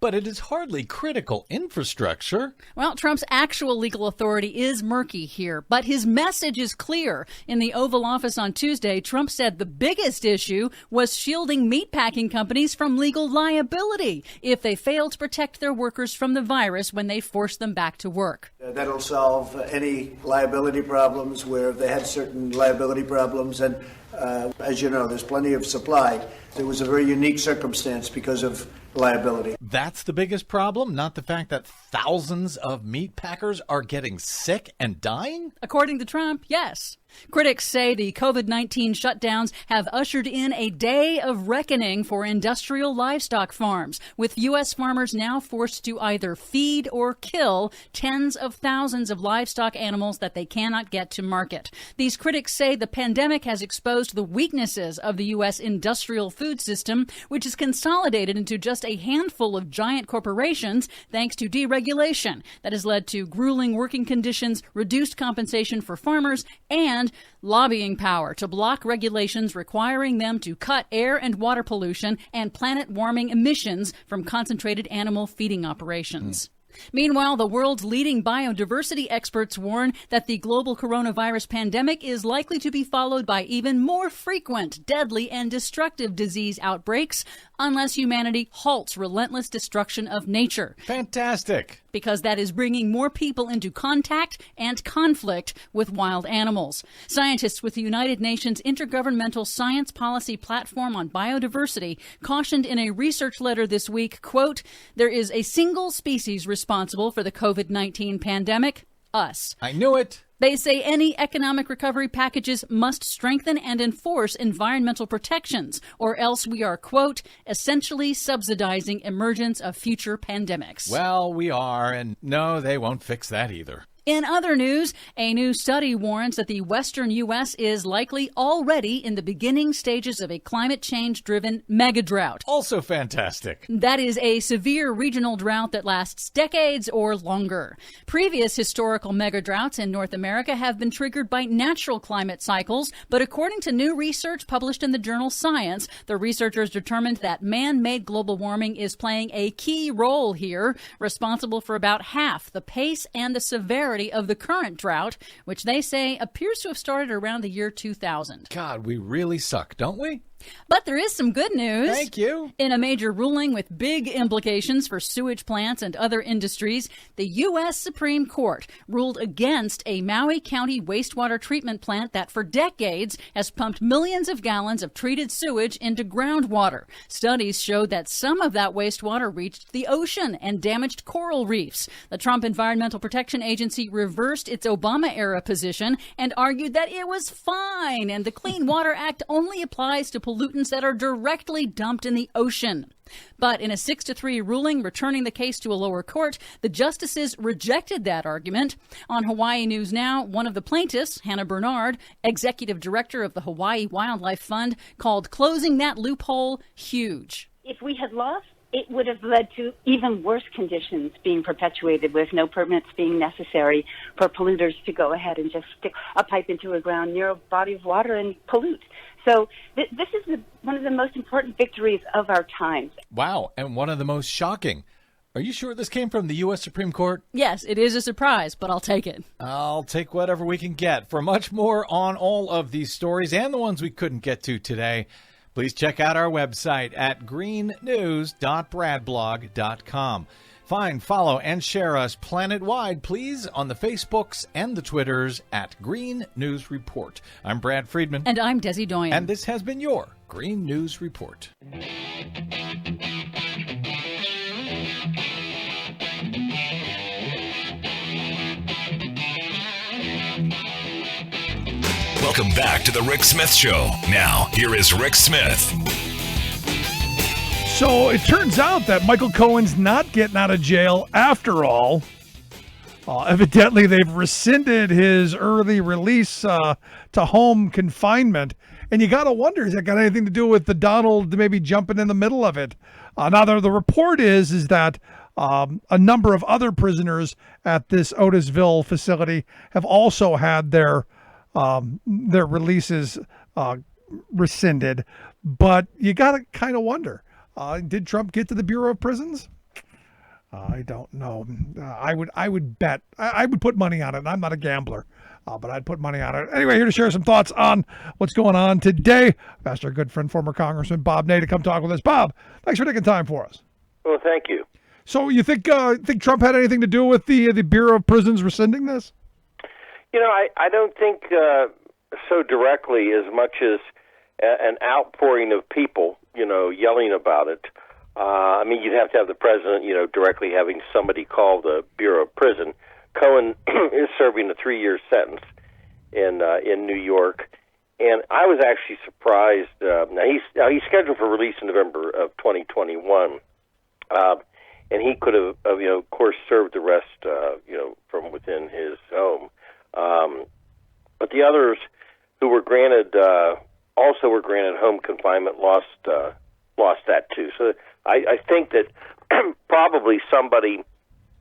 but it is hardly critical infrastructure. Well, Trump's actual legal authority is murky here, but his message is clear. In the Oval Office on Tuesday, Trump said the biggest issue was shielding meatpacking companies from legal liability if they fail to protect their workers from the virus when they force them back to work. That'll solve any liability problems where they had certain liability problems. And as you know, there's plenty of supply. It was a very unique circumstance because of liability. That's the biggest problem, not the fact that thousands of meat packers are getting sick and dying? According to Trump, yes. Critics say the COVID-19 shutdowns have ushered in a day of reckoning for industrial livestock farms, with U.S. farmers now forced to either feed or kill tens of thousands of livestock animals that they cannot get to market. These critics say the pandemic has exposed the weaknesses of the U.S. industrial food system, which is consolidated into just a handful of giant corporations thanks to deregulation that has led to grueling working conditions, reduced compensation for farmers, and lobbying power to block regulations requiring them to cut air and water pollution and planet-warming emissions from concentrated animal feeding operations. Meanwhile, the world's leading biodiversity experts warn that the global coronavirus pandemic is likely to be followed by even more frequent, deadly, and destructive disease outbreaks unless humanity halts relentless destruction of nature. Fantastic. Because that is bringing more people into contact and conflict with wild animals. Scientists with the United Nations Intergovernmental Science Policy Platform on Biodiversity cautioned in a research letter this week, quote, "There is a single species responsible for the COVID-19 pandemic, us." I knew it. They say any economic recovery packages must strengthen and enforce environmental protections, or else we are, quote, essentially subsidizing emergence of future pandemics. Well, we are, and no, they won't fix that either. In other news, a new study warns that the western U.S. is likely already in the beginning stages of a climate change-driven megadrought. Also fantastic. That is a severe regional drought that lasts decades or longer. Previous historical megadroughts in North America have been triggered by natural climate cycles, but according to new research published in the journal Science, the researchers determined that man-made global warming is playing a key role here, responsible for about half the pace and the severity of the current drought, which they say appears to have started around the year 2000. God, we really suck, don't we? But there is some good news. Thank you. In a major ruling with big implications for sewage plants and other industries, the U.S. Supreme Court ruled against a Maui County wastewater treatment plant that for decades has pumped millions of gallons of treated sewage into groundwater. Studies showed that some of that wastewater reached the ocean and damaged coral reefs. The Trump Environmental Protection Agency reversed its Obama-era position and argued that it was fine and the Clean Water Act only applies to pollutants that are directly dumped in the ocean. But in a 6-3 ruling returning the case to a lower court, the justices rejected that argument. On Hawaii News Now, one of the plaintiffs, Hannah Bernard, executive director of the Hawaii Wildlife Fund, called closing that loophole huge. If we had lost, it would have led to even worse conditions being perpetuated with no permits being necessary for polluters to go ahead and just stick a pipe into a ground near a body of water and pollute. So this is one of the most important victories of our times. Wow, and one of the most shocking. Are you sure this came from the U.S. Supreme Court? Yes, it is a surprise, but I'll take it. I'll take whatever we can get. For much more on all of these stories and the ones we couldn't get to today, please check out our website at greennews.bradblog.com. Find, follow, and share us planet-wide, please, on the Facebooks and the Twitters at Green News Report. I'm Brad Friedman. And I'm Desi Doyen. And this has been your Green News Report. Welcome back to the Rick Smith Show. Now, here is Rick Smith. So it turns out that Michael Cohen's not getting out of jail after all. Evidently, they've rescinded his early release to home confinement. And you got to wonder, has that got anything to do with the Donald maybe jumping in the middle of it? Now, the report is that a number of other prisoners at this Otisville facility have also had their releases rescinded. But you got to kind of wonder, did Trump get to the Bureau of Prisons? I don't know. I would bet. I would put money on it. I'm not a gambler, but I'd put money on it. Anyway, here to share some thoughts on what's going on today. I've asked our good friend, former Congressman Bob Ney, to come talk with us. Bob, thanks for taking time for us. Well, thank you. So you think Trump had anything to do with the Bureau of Prisons rescinding this? You know, I don't think so directly, as much as an outpouring of people, yelling about it. I mean, you'd have to have the president, directly having somebody call the Bureau of Prison. Cohen is serving a 3-year sentence in New York, and I was actually surprised. Now he's scheduled for release in November of 2021, and he could have, of course, served the rest, from within his home. But the others who were granted, also were granted home confinement, lost that too. So I think that probably somebody,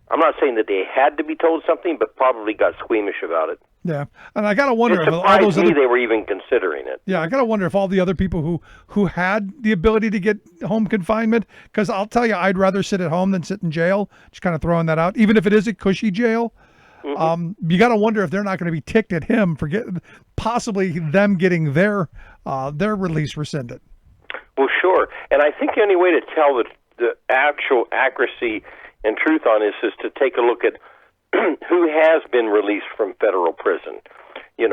I'm not saying that they had to be told something, but probably got squeamish about it. Yeah, and I gotta wonder It if all those surprised me they were even considering it. Yeah, I gotta wonder if all the other people who had the ability to get home confinement, because I'll tell you, I'd rather sit at home than sit in jail. Just kind of throwing that out, even if it is a cushy jail. Mm-hmm. You got to wonder if they're not going to be ticked at him for possibly them getting their release rescinded. Well, sure. And I think the only way to tell the actual accuracy and truth on this is to take a look at who has been released from federal prison. In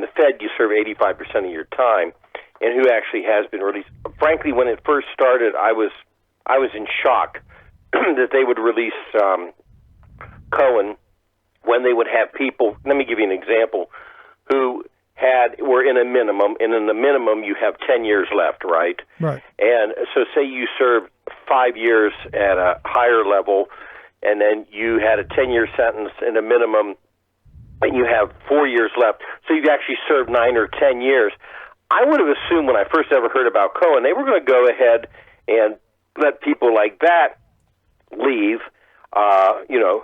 the Fed, you serve 85% of your time, and who actually has been released. Frankly, when it first started, I was in shock that they would release Cohen when they would have people. Let me give you an example. Who were in a minimum, and in the minimum you have 10 years left, right? Right. And so say you served 5 years at a higher level, and then you had a 10-year sentence in a minimum, and you have 4 years left, so you've actually served 9 or 10 years. I would have assumed when I first ever heard about Cohen, they were going to go ahead and let people like that leave,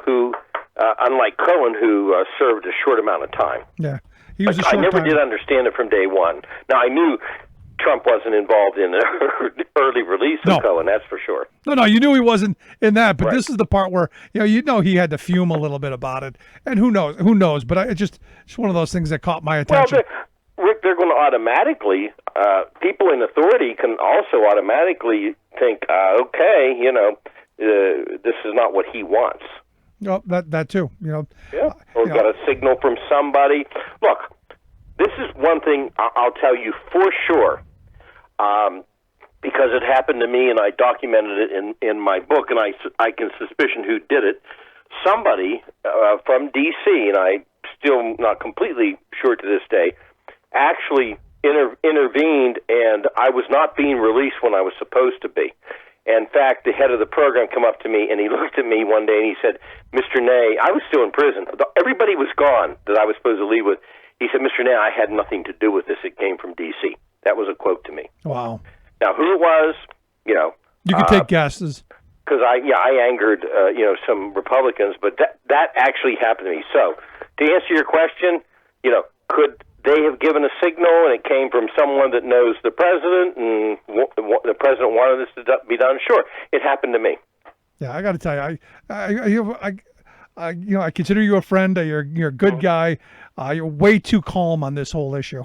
who, unlike Cohen, who served a short amount of time. Yeah. He was a I short never time. did understand it from day one. Now, I knew Trump wasn't involved in the early release of Cohen, that's for sure. No, you knew he wasn't in that, but Right. this is the part where he had to fume a little bit about it, and who knows? But it's just one of those things that caught my attention. Well, Rick, they're going to automatically. People in authority can also automatically think, this is not what he wants. No, that too. Yeah, or got a signal from somebody. Look, this is one thing I'll tell you for sure, because it happened to me, and I documented it in my book, and I can suspicion who did it. Somebody from D.C., and I'm still not completely sure to this day, actually intervened, and I was not being released when I was supposed to be. In fact, the head of the program came up to me, and he looked at me one day, and he said, Mr. Ney, I was still in prison. Everybody was gone that I was supposed to leave with. He said, Mr. Ney, I had nothing to do with this. It came from D.C. That was a quote to me. Wow. Now, who it was, You could take guesses. Because I angered, some Republicans, but that actually happened to me. So, to answer your question, could they have given a signal and it came from someone that knows the president and the president wanted this to be done? Sure, it happened to me. Yeah, I got to tell you, I consider you a friend. You're a good guy. You're way too calm on this whole issue.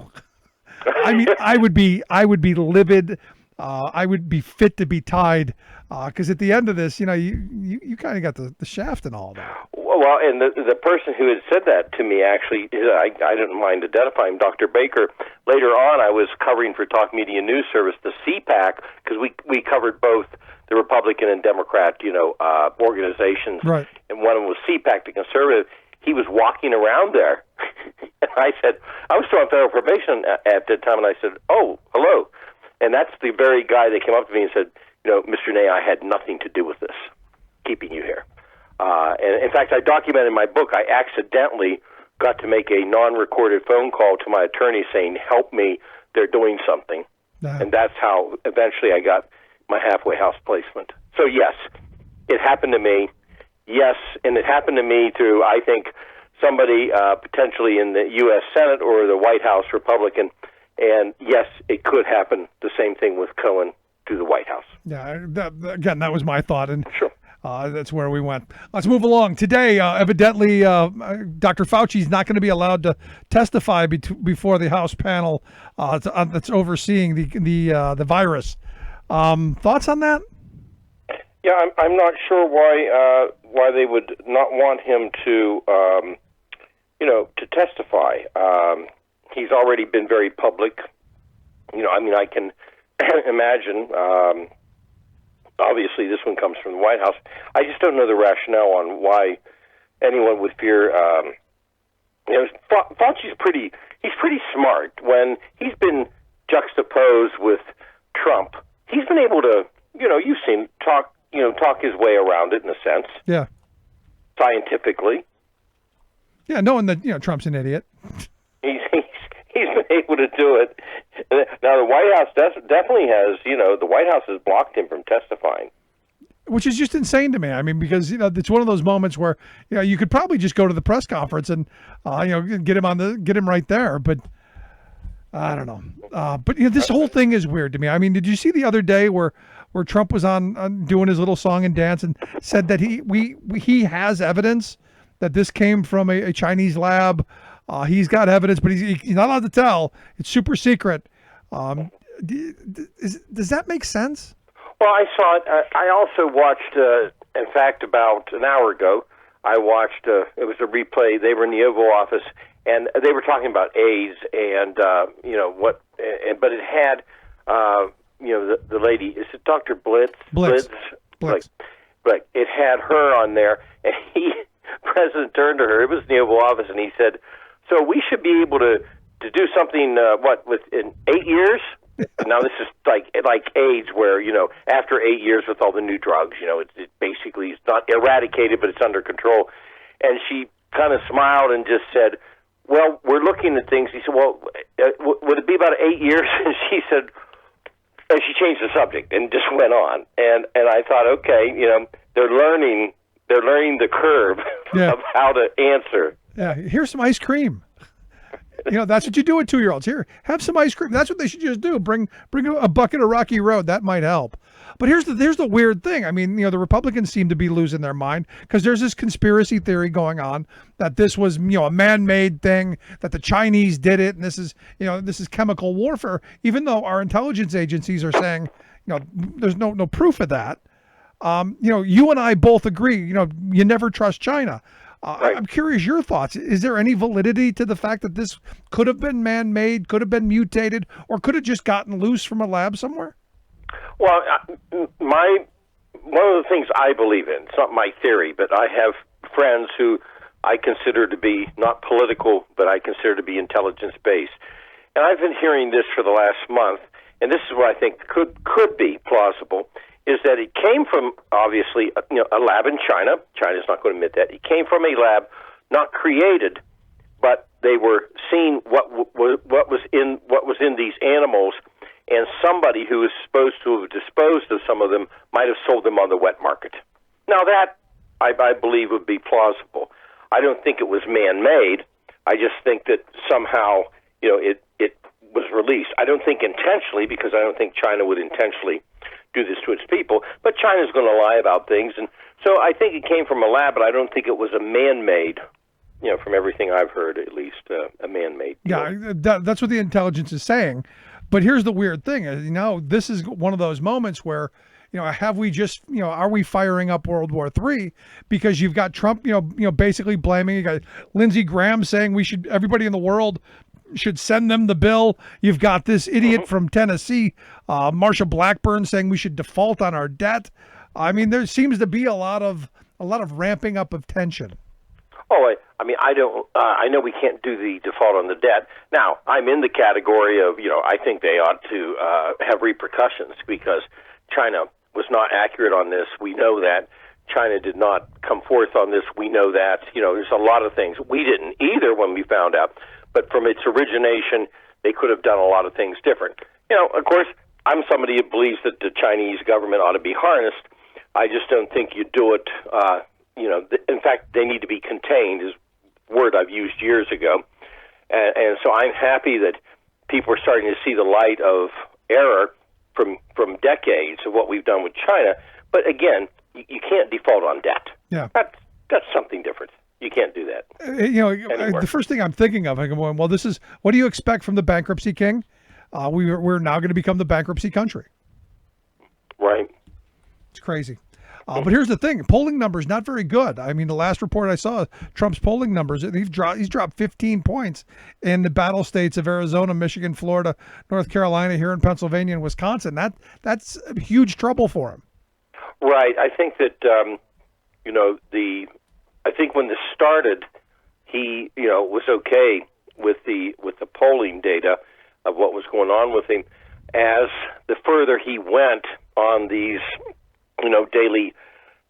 I mean, I would be livid. I would be fit to be tied. Because at the end of this, you kind of got the shaft and all that. Well, and the person who had said that to me, actually, I didn't mind identifying Dr. Baker. Later on, I was covering for Talk Media News Service, the CPAC, because we covered both the Republican and Democrat, organizations. Right. And one of them was CPAC, the conservative. He was walking around there, and I said, I was still on federal probation at that time, and I said, oh, hello. And that's the very guy that came up to me and said, Mr. Ney, I had nothing to do with this, keeping you here. And in fact, I documented in my book, I accidentally got to make a non-recorded phone call to my attorney saying, help me, they're doing something. And that's how eventually I got my halfway house placement. So yes, it happened to me. Yes, and it happened to me through, I think, somebody potentially in the U.S. Senate or the White House Republican. And yes, it could happen, the same thing with Cohen to the White House. Yeah, again, that was my thought. And sure. That's where we went. Let's move along. Today, evidently, Dr. Fauci is not going to be allowed to testify before the House panel that's overseeing the virus. Thoughts on that? Yeah, I'm not sure why they would not want him to to testify. He's already been very public. I can imagine. Obviously, this one comes from the White House. I just don't know the rationale on why anyone would fear. Fauci's pretty smart. When he's been juxtaposed with Trump, he's been able to, you've seen talk his way around it in a sense. Yeah. Scientifically. Yeah, knowing that Trump's an idiot. He's been able to do it. Now the White House definitely has. The White House has blocked him from testifying, which is just insane to me. I mean, because it's one of those moments where you could probably just go to the press conference and get him right there. But I don't know. But this whole thing is weird to me. I mean, did you see the other day where Trump was on doing his little song and dance and said that he has evidence that this came from a Chinese lab. He's got evidence, but he's not allowed to tell. It's super secret. Does that make sense? Well, I saw it. I also watched, in fact, about an hour ago, I watched, it was a replay. They were in the Oval Office, and they were talking about AIDS and, but it had, the lady, is it Dr. Blitz? Blitz. But it had her on there, and President turned to her, it was in the Oval Office, and he said, so we should be able to do something, within 8 years? Now this is like AIDS, where after 8 years with all the new drugs, it basically is not eradicated, but it's under control. And she kind of smiled and just said, "Well, we're looking at things." He said, "Well, would it be about 8 years?" And she said, and she changed the subject and just went on. And I thought, okay, they're learning the curve of how to answer. Yeah, here's some ice cream. That's what you do with 2-year-olds. Here, have some ice cream. That's what they should just do. Bring a bucket of Rocky Road. That might help. But here's the weird thing. I mean, the Republicans seem to be losing their mind because there's this conspiracy theory going on that this was, a man-made thing, that the Chinese did it, and this is chemical warfare. Even though our intelligence agencies are saying, there's no proof of that. You and I both agree. You never trust China. Right. I'm curious your thoughts. Is there any validity to the fact that this could have been man-made, could have been mutated, or could have just gotten loose from a lab somewhere? Well, one of the things I believe in, it's not my theory, but I have friends who I consider to be not political, but I consider to be intelligence-based. And I've been hearing this for the last month, and this is what I think could be plausible, is that it came from, obviously, a lab in China. China's not going to admit that. It came from a lab not created, but they were seeing what was in these animals, and somebody who was supposed to have disposed of some of them might have sold them on the wet market. Now that, I believe, would be plausible. I don't think it was man-made. I just think that somehow, it was released. I don't think intentionally, because I don't think China would intentionally do this to its people, but China's going to lie about things, and so I think it came from a lab, but I don't think it was a man-made, from everything I've heard, at least, a man-made. Yeah, that's what the intelligence is saying, but here's the weird thing, this is one of those moments where, have we just, are we firing up World War III? Because you've got Trump, basically blaming, you got Lindsey Graham saying everybody in the world should send them the bill. You've got this idiot from Tennessee, Marsha Blackburn, saying we should default on our debt. I mean, there seems to be a lot of ramping up of tension. Oh, I mean, I don't. I know we can't do the default on the debt. Now, I'm in the category of, I think they ought to have repercussions because China was not accurate on this. We know that. China did not come forth on this. We know that. There's a lot of things. We didn't either when we found out. But from its origination, they could have done a lot of things different. Of course, I'm somebody who believes that the Chinese government ought to be harnessed. I just don't think you do it. In fact, they need to be contained, is a word I've used years ago. And so I'm happy that people are starting to see the light of error from decades of what we've done with China. But again, you can't default on debt. Yeah. That's something different. You can't do that. The first thing I'm thinking of, I'm going, well, this is, what do you expect from the bankruptcy king? We're now going to become the bankruptcy country. Right. It's crazy. But here's the thing: polling numbers not very good. I mean, the last report I saw, Trump's polling numbers, he's dropped 15 points in the battle states of Arizona, Michigan, Florida, North Carolina, here in Pennsylvania and Wisconsin. That's huge trouble for him. Right. I think that I think when this started, he was okay with the polling data of what was going on with him. As the further he went on these daily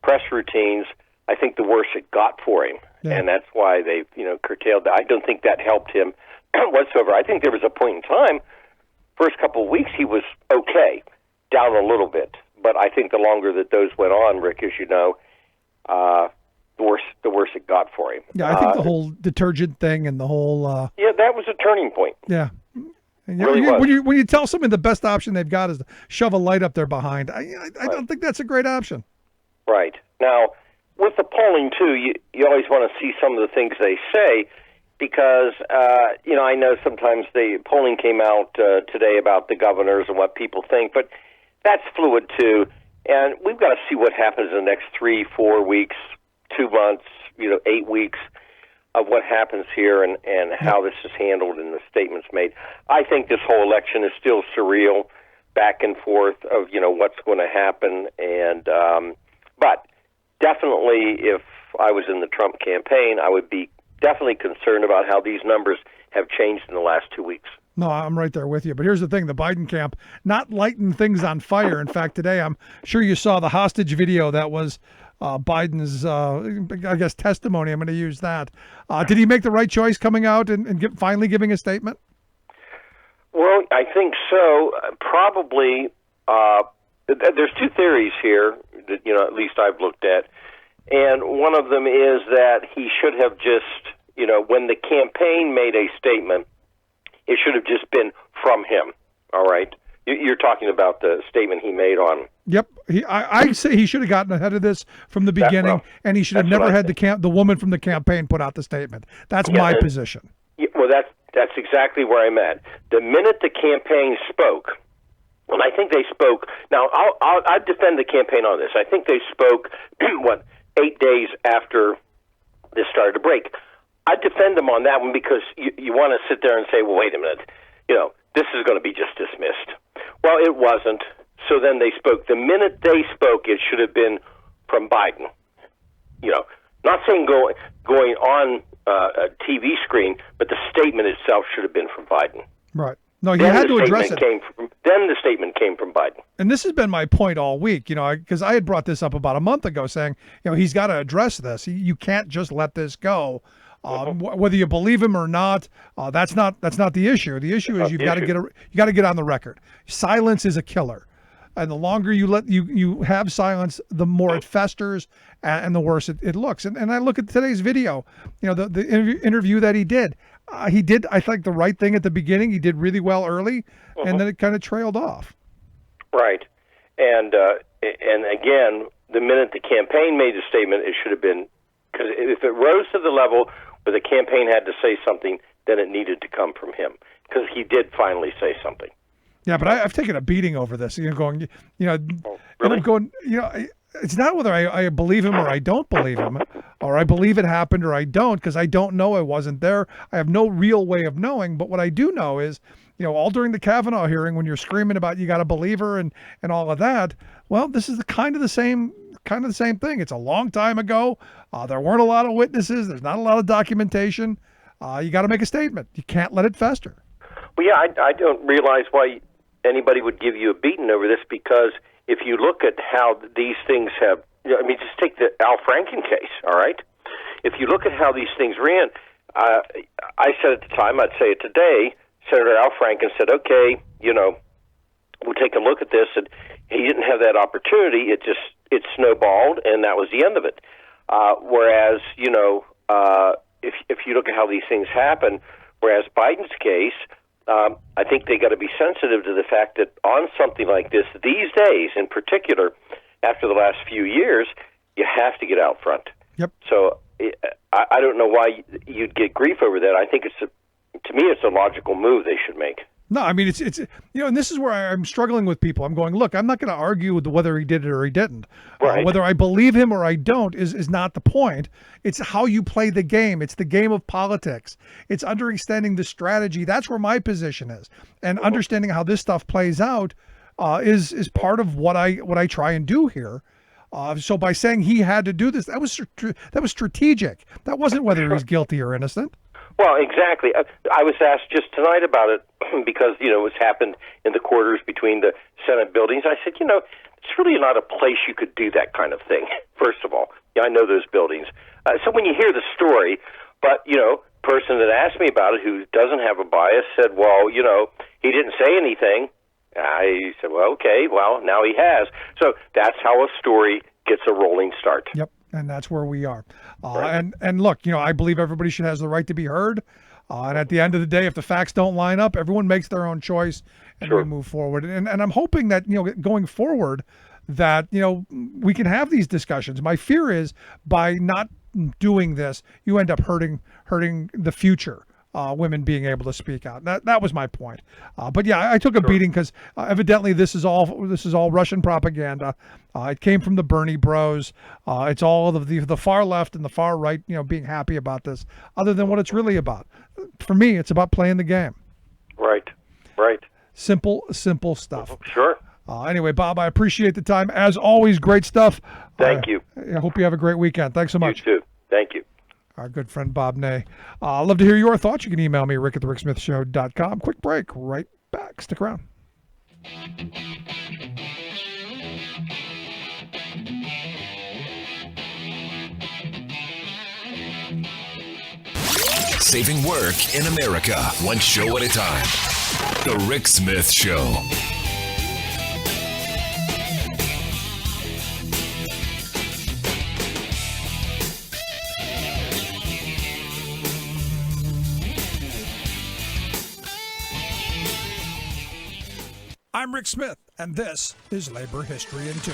press routines, I think the worse it got for him. Yeah. And that's why they've, curtailed that. I don't think that helped him whatsoever. I think there was a point in time, first couple of weeks, he was okay, down a little bit. But I think the longer that those went on, Rick, as you know, the worse it got for him. Yeah, I think the whole detergent thing and the whole... that was a turning point. Yeah. And really was. When you tell someone the best option they've got is to shove a light up their behind, I don't think that's a great option. Right. Now, with the polling, too, you always want to see some of the things they say because, I know sometimes the polling came out today about the governors and what people think, but that's fluid, too. And we've got to see what happens in the next 3-4 weeks, 2 months, 8 weeks of what happens here and how this is handled and the statements made. I think this whole election is still surreal, back and forth of, what's going to happen. And but definitely if I was in the Trump campaign, I would be definitely concerned about how these numbers have changed in the last 2 weeks. No, I'm right there with you. But here's the thing, the Biden camp, not lighting things on fire. In fact, today, I'm sure you saw the hostage video that was Biden's, testimony. I'm going to use that. Did he make the right choice coming out and finally giving a statement? Well, I think so. Probably, there's two theories here that, at least I've looked at. And one of them is that he should have just, when the campaign made a statement, it should have just been from him. All right. You're talking about the statement he made on. Yep, I say he should have gotten ahead of this from the beginning, and he should have never had the woman from the campaign put out the statement. That's my position. Well, that's exactly where I'm at. The minute the campaign spoke, and I think they spoke. Now, I defend the campaign on this. I think they spoke 8 days after this started to break. I defend them on that one because you want to sit there and say, well, wait a minute, this is going to be just dismissed. Well, it wasn't. So then they spoke. The minute they spoke, it should have been from Biden. Not saying going on a TV screen, but the statement itself should have been from Biden. Right. No, you had to address it. Then the statement came from Biden. And this has been my point all week, because I had brought this up about a month ago saying, he's got to address this. You can't just let this go. Whether you believe him or not, that's not the issue. The issue is you got to get on the record. Silence is a killer, and the longer you have silence, the more it festers, and the worse it looks. And I look at today's video, the interview that he did. He did, I think, the right thing at the beginning. He did really well early, and then it kind of trailed off. Right, and again, the minute the campaign made the statement, it should have been, because if it rose to the level where the campaign had to say something, then it needed to come from him, because he did finally say something. Yeah, but I've taken a beating over this. Going, really? And I'm going, it's not whether I believe him or I don't believe him, or I believe it happened or I don't, because I don't know. I wasn't there. I have no real way of knowing. But what I do know is, all during the Kavanaugh hearing, when you're screaming about you got a believer and all of that, well, this is the kind of the same kind of the same thing. It's a long time ago. There weren't a lot of witnesses. There's not a lot of documentation. You got to make a statement. You can't let it fester. Well, yeah, I don't realize why anybody would give you a beating over this, because if you look at how these things have, I mean, just take the Al Franken case, all right? If you look at how these things ran, I said at the time, I'd say it today, Senator Al Franken said, okay, we'll take a look at this, and he didn't have that opportunity. It snowballed, and that was the end of it. Whereas, if you look at how these things happen, whereas Biden's case, I think they got to be sensitive to the fact that on something like this, these days in particular, after the last few years, you have to get out front. Yep. So I don't know why you'd get grief over that. I think to me, it's a logical move they should make. No, I mean, it's and this is where I'm struggling with people. I'm going, look, I'm not going to argue with whether he did it or he didn't. Right. Whether I believe him or I don't is not the point. It's how you play the game. It's the game of politics. It's understanding the strategy. That's where my position is. And understanding how this stuff plays out is part of what I try and do here. So by saying he had to do this, that was strategic. That wasn't whether he was guilty or innocent. Well, exactly. I was asked just tonight about it because, what's happened in the quarters between the Senate buildings. I said, it's really not a place you could do that kind of thing, first of all. Yeah, I know those buildings. So when you hear the story, but, person that asked me about it who doesn't have a bias said, well, he didn't say anything. I said, well, okay, well, now he has. So that's how a story gets a rolling start. Yep. And that's where we are. Right. And look, I believe everybody should have the right to be heard. And at the end of the day, if the facts don't line up, everyone makes their own choice and we move forward. And I'm hoping that, going forward, that, we can have these discussions. My fear is by not doing this, you end up hurting the future. Women being able to speak out. That was my point. But yeah, I took a beating because evidently this is all Russian propaganda. It came from the Bernie bros. It's all of the far left and the far right, being happy about this, other than what it's really about. For me, it's about playing the game. Right. Simple stuff. Sure. Anyway, Bob, I appreciate the time. As always, great stuff. Thank you. I hope you have a great weekend. Thanks so much. You too. Thank you. Our good friend Bob Ney. I'd love to hear your thoughts. You can email me, rick@thericksmithshow.com. Quick break. Right back. Stick around. Saving work in America, one show at a time. The Rick Smith Show. I'm Rick Smith, and this is Labor History in 2.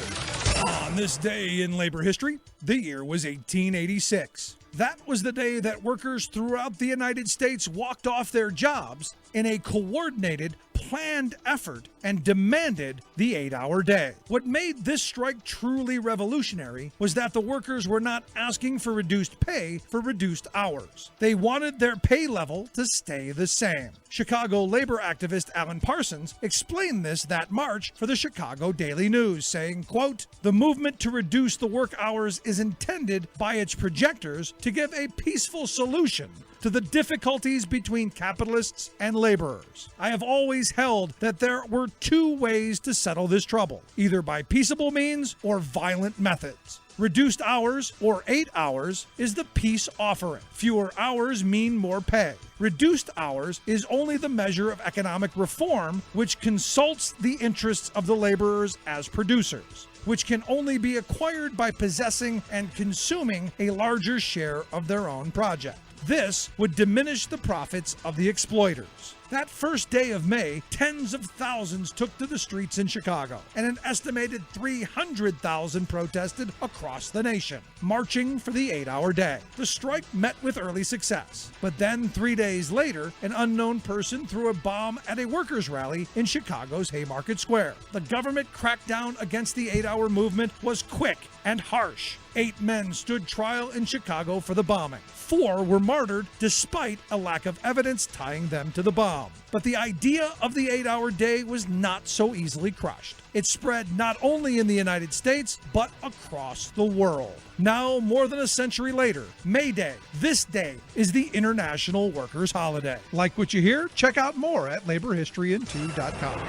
On this day in labor history, the year was 1886. That was the day that workers throughout the United States walked off their jobs in a coordinated, planned effort and demanded the 8-hour day. What made this strike truly revolutionary was that the workers were not asking for reduced pay for reduced hours. They wanted their pay level to stay the same. Chicago labor activist Alan Parsons explained this that March for the Chicago Daily News, saying, quote, "The movement to reduce the work hours is intended by its projectors to give a peaceful solution to the difficulties between capitalists and laborers. I have always held that there were two ways to settle this trouble, either by peaceable means or violent methods. Reduced hours, or 8 hours, is the peace offering. Fewer hours mean more pay. Reduced hours is only the measure of economic reform which consults the interests of the laborers as producers, which can only be acquired by possessing and consuming a larger share of their own project. This would diminish the profits of the exploiters." That first day of May, tens of thousands took to the streets in Chicago, and an estimated 300,000 protested across the nation, marching for the 8-hour day. The strike met with early success, but then 3 days later, an unknown person threw a bomb at a workers' rally in Chicago's Haymarket Square. The government crackdown against the 8-hour movement was quick and harsh. 8 men stood trial in Chicago for the bombing. 4 were martyred despite a lack of evidence tying them to the bomb. some. But the idea of the 8-hour day was not so easily crushed. It spread not only in the United States, but across the world. Now, more than a century later, May Day, this day, is the International Workers' Holiday. Like what you hear? Check out more at laborhistoryin2.com.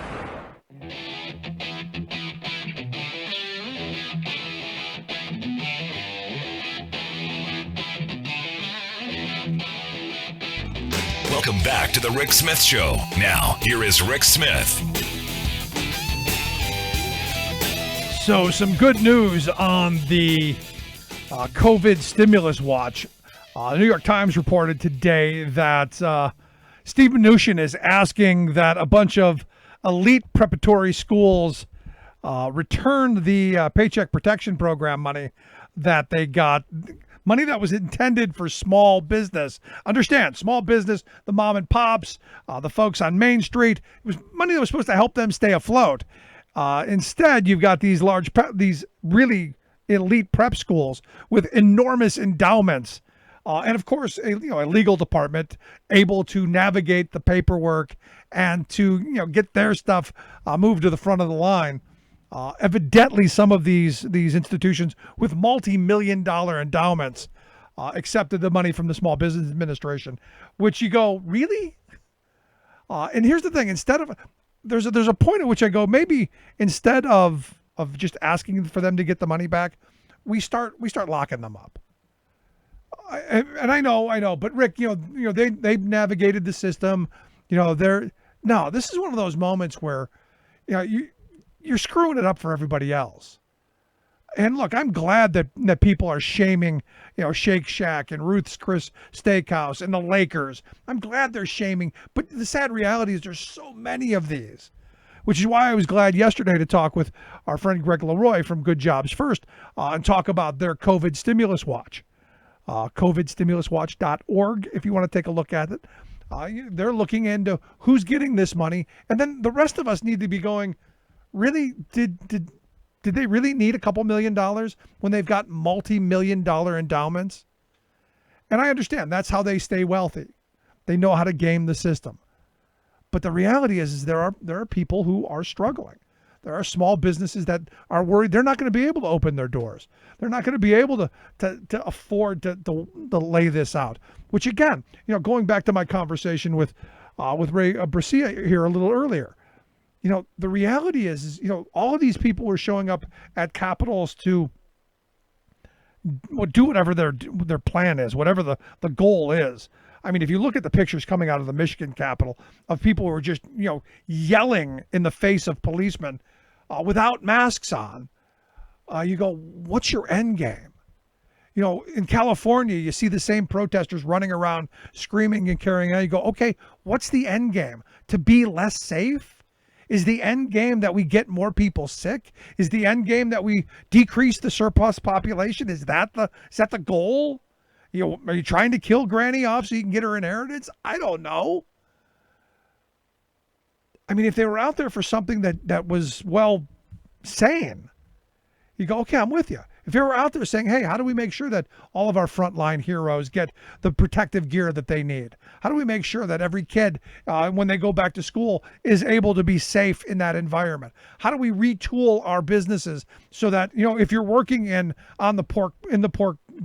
Welcome back to the Rick Smith Show. Now, here is Rick Smith. So, some good news on the COVID stimulus watch. The New York Times reported today that Steve Mnuchin is asking that a bunch of elite preparatory schools return the Paycheck Protection Program money that they got. Money that was intended for small business. Understand, small business, the mom and pops, the folks on Main Street. It was money that was supposed to help them stay afloat. Instead, you've got these these really elite prep schools with enormous endowments, and of course, a legal department able to navigate the paperwork and to get their stuff moved to the front of the line. Evidently, some of these institutions with multi-million-dollar endowments accepted the money from the Small Business Administration, which you go, really? And here's the thing: instead of there's a point at which I go, maybe instead of just asking for them to get the money back, we start locking them up. And I know, but Rick, they've navigated the system. This is one of those moments where, you're screwing it up for everybody else. And look, I'm glad that people are shaming, Shake Shack and Ruth's Chris Steakhouse and the Lakers. I'm glad they're shaming, but the sad reality is there's so many of these, which is why I was glad yesterday to talk with our friend Greg Leroy from Good Jobs First and talk about their COVID stimulus watch, covidstimuluswatch.org, if you want to take a look at it. They're looking into who's getting this money, and then the rest of us need to be going, really, did they really need a couple $1 million when they've got multi-million-dollar endowments? And I understand that's how they stay wealthy. They know how to game the system. But the reality is there are people who are struggling. There are small businesses that are worried they're not going to be able to open their doors. They're not going to be able to afford to lay this out. Which again, going back to my conversation with Ray Brescia here a little earlier. The reality is, all of these people were showing up at capitals to do whatever their plan is, whatever the goal is. I mean, if you look at the pictures coming out of the Michigan Capitol of people who are just, yelling in the face of policemen without masks on, you go, what's your end game? In California, you see the same protesters running around screaming and carrying on. You go, okay, what's the end game? To be less safe? Is the end game that we get more people sick? Is the end game that we decrease the surplus population? Is that the goal? Are you trying to kill Granny off so you can get her inheritance? I don't know. I mean, if they were out there for something that was, sane, you go, okay, I'm with you. If they were out there saying, hey, how do we make sure that all of our frontline heroes get the protective gear that they need? How do we make sure that every kid, when they go back to school, is able to be safe in that environment? How do we retool our businesses so that, if you're working in the pork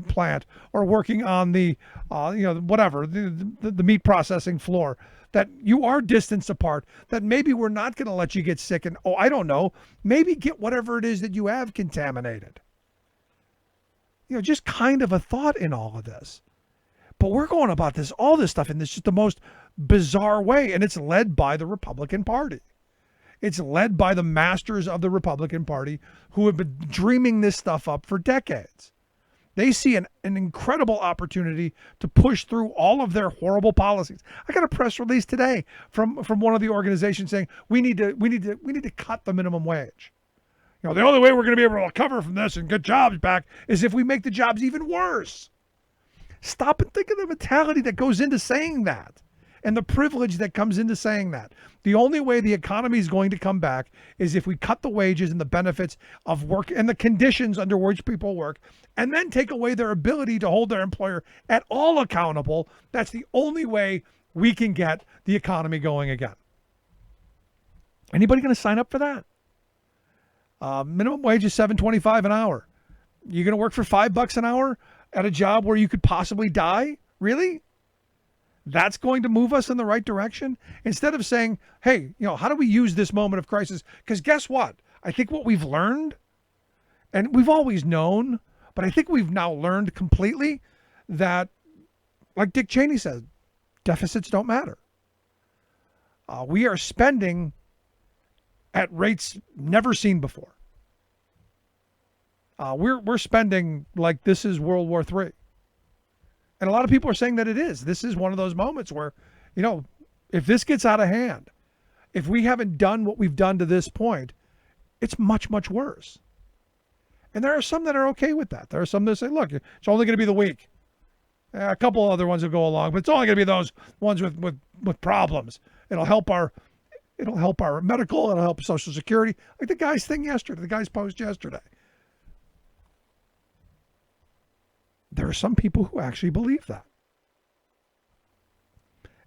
plant or working on the, the meat processing floor, that you are distanced apart, that maybe we're not going to let you get sick and, I don't know, maybe get whatever it is that you have contaminated. Just kind of a thought in all of this. But we're going about all this stuff in this just the most bizarre way, and it's led by the Republican Party. It's led by the masters of the Republican Party who have been dreaming this stuff up for decades. They see an incredible opportunity to push through all of their horrible policies. I got a press release today from one of the organizations saying we need to cut the minimum wage. The only way we're going to be able to recover from this and get jobs back is if we make the jobs even worse. Stop and think of the mentality that goes into saying that and the privilege that comes into saying that. The only way the economy is going to come back is if we cut the wages and the benefits of work and the conditions under which people work, and then take away their ability to hold their employer at all accountable. That's the only way we can get the economy going again. Anybody going to sign up for that? Minimum wage is $7.25 an hour. You're going to work for $5 an hour at a job where you could possibly die? Really? That's going to move us in the right direction? Instead of saying, hey, how do we use this moment of crisis? Because guess what? I think what we've learned, and we've always known, but I think we've now learned completely that, like Dick Cheney said, deficits don't matter. We are spending at rates never seen before. We're spending like this is World War III. And a lot of people are saying that it is. This is one of those moments where, if this gets out of hand, if we haven't done what we've done to this point, it's much, much worse. And there are some that are okay with that. There are some that say, look, it's only going to be the weak. A couple other ones will go along, but it's only going to be those ones with problems. It'll help our medical, it'll help Social Security. Like the guy's thing yesterday, the guy's post yesterday. There are some people who actually believe that.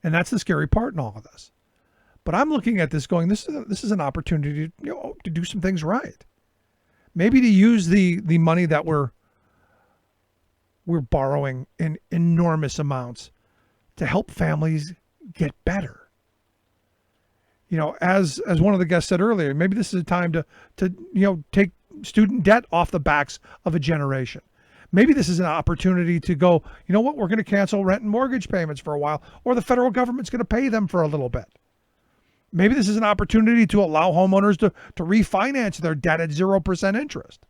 And that's the scary part in all of this. But I'm looking at this going, this is an opportunity to do some things right. Maybe to use the money that we're borrowing in enormous amounts to help families get better. As one of the guests said earlier, maybe this is a time to take student debt off the backs of a generation. Maybe this is an opportunity to go, we're going to cancel rent and mortgage payments for a while, or the federal government's going to pay them for a little bit. Maybe this is an opportunity to allow homeowners to refinance their debt at 0% interest.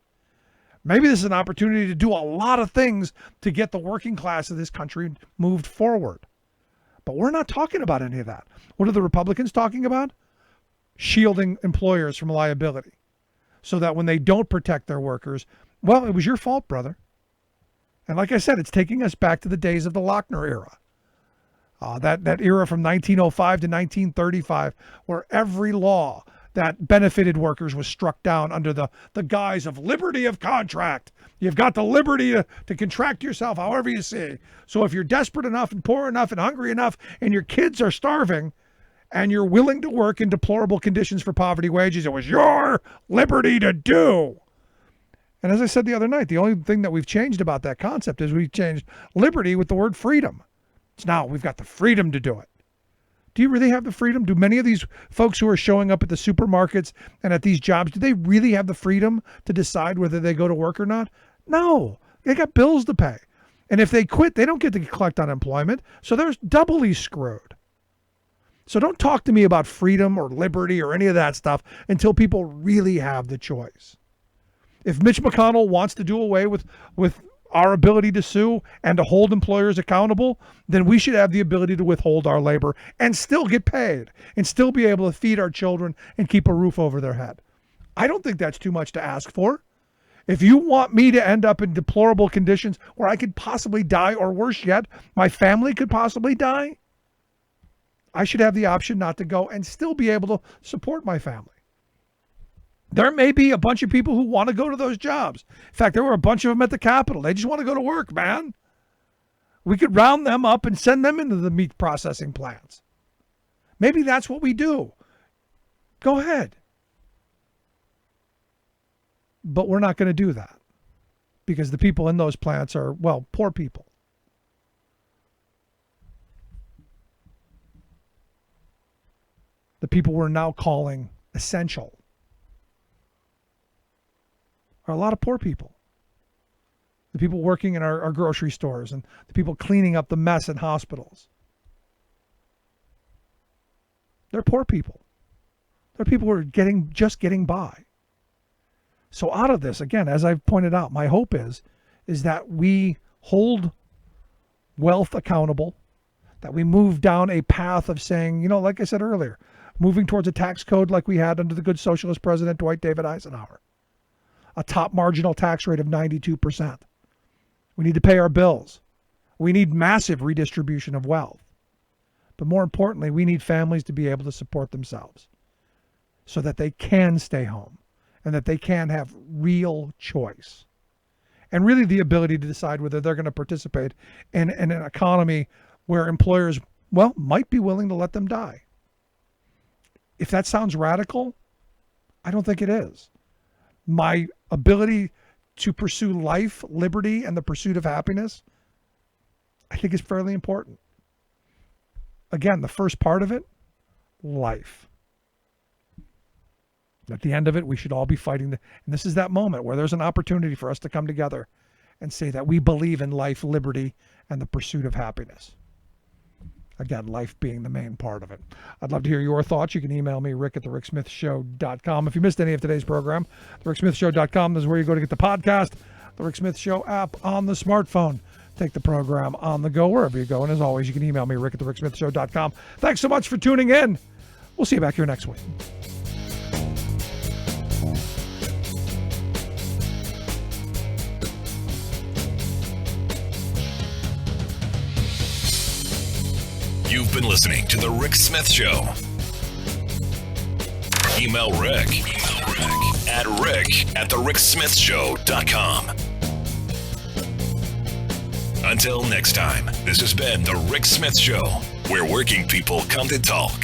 Maybe this is an opportunity to do a lot of things to get the working class of this country moved forward. But we're not talking about any of that. What are the Republicans talking about? Shielding employers from liability so that when they don't protect their workers, well, it was your fault, brother. And like I said, it's taking us back to the days of the Lochner era. That era from 1905 to 1935, where every law that benefited workers was struck down under the guise of liberty of contract. You've got the liberty to contract yourself however you see. So if you're desperate enough and poor enough and hungry enough and your kids are starving and you're willing to work in deplorable conditions for poverty wages, it was your liberty to do. And as I said the other night, the only thing that we've changed about that concept is we've changed liberty with the word freedom. It's now we've got the freedom to do it. Do you really have the freedom? Do many of these folks who are showing up at the supermarkets and at these jobs, do they really have the freedom to decide whether they go to work or not? No, they got bills to pay. And if they quit, they don't get to collect unemployment. So they're doubly screwed. So don't talk to me about freedom or liberty or any of that stuff until people really have the choice. If Mitch McConnell wants to do away with our ability to sue and to hold employers accountable, then we should have the ability to withhold our labor and still get paid and still be able to feed our children and keep a roof over their head. I don't think that's too much to ask for. If you want me to end up in deplorable conditions where I could possibly die, or worse yet, my family could possibly die, I should have the option not to go and still be able to support my family. There may be a bunch of people who want to go to those jobs. In fact, there were a bunch of them at the Capitol. They just want to go to work, man. We could round them up and send them into the meat processing plants. Maybe that's what we do. Go ahead. But we're not going to do that because the people in those plants are, well, poor people. The people we're now calling essential are a lot of poor people. The people working in our grocery stores and the people cleaning up the mess in hospitals. They're poor people. They're people who are just getting by. So out of this, again, as I've pointed out, my hope is that we hold wealth accountable, that we move down a path of saying, like I said earlier, moving towards a tax code like we had under the good socialist president Dwight David Eisenhower. A top marginal tax rate of 92%. We need to pay our bills. We need massive redistribution of wealth. But more importantly, we need families to be able to support themselves so that they can stay home and that they can have real choice. And really the ability to decide whether they're going to participate in an economy where employers well, might be willing to let them die. If that sounds radical, I don't think it is. My ability to pursue life, liberty, and the pursuit of happiness, I think is fairly important. Again, the first part of it, life. At the end of it, we should all be fighting. And this is that moment where there's an opportunity for us to come together and say that we believe in life, liberty, and the pursuit of happiness. Again, life being the main part of it. I'd love to hear your thoughts. You can email me, rick@thericksmithshow.com. If you missed any of today's program, thericksmithshow.com is where you go to get the podcast, the Rick Smith Show app on the smartphone. Take the program on the go wherever you go. And as always, you can email me, rick@thericksmithshow.com. Thanks so much for tuning in. We'll see you back here next week. You've been listening to The Rick Smith Show. Email Rick at rick@thericksmithshow.com. Until next time, this has been The Rick Smith Show, where working people come to talk.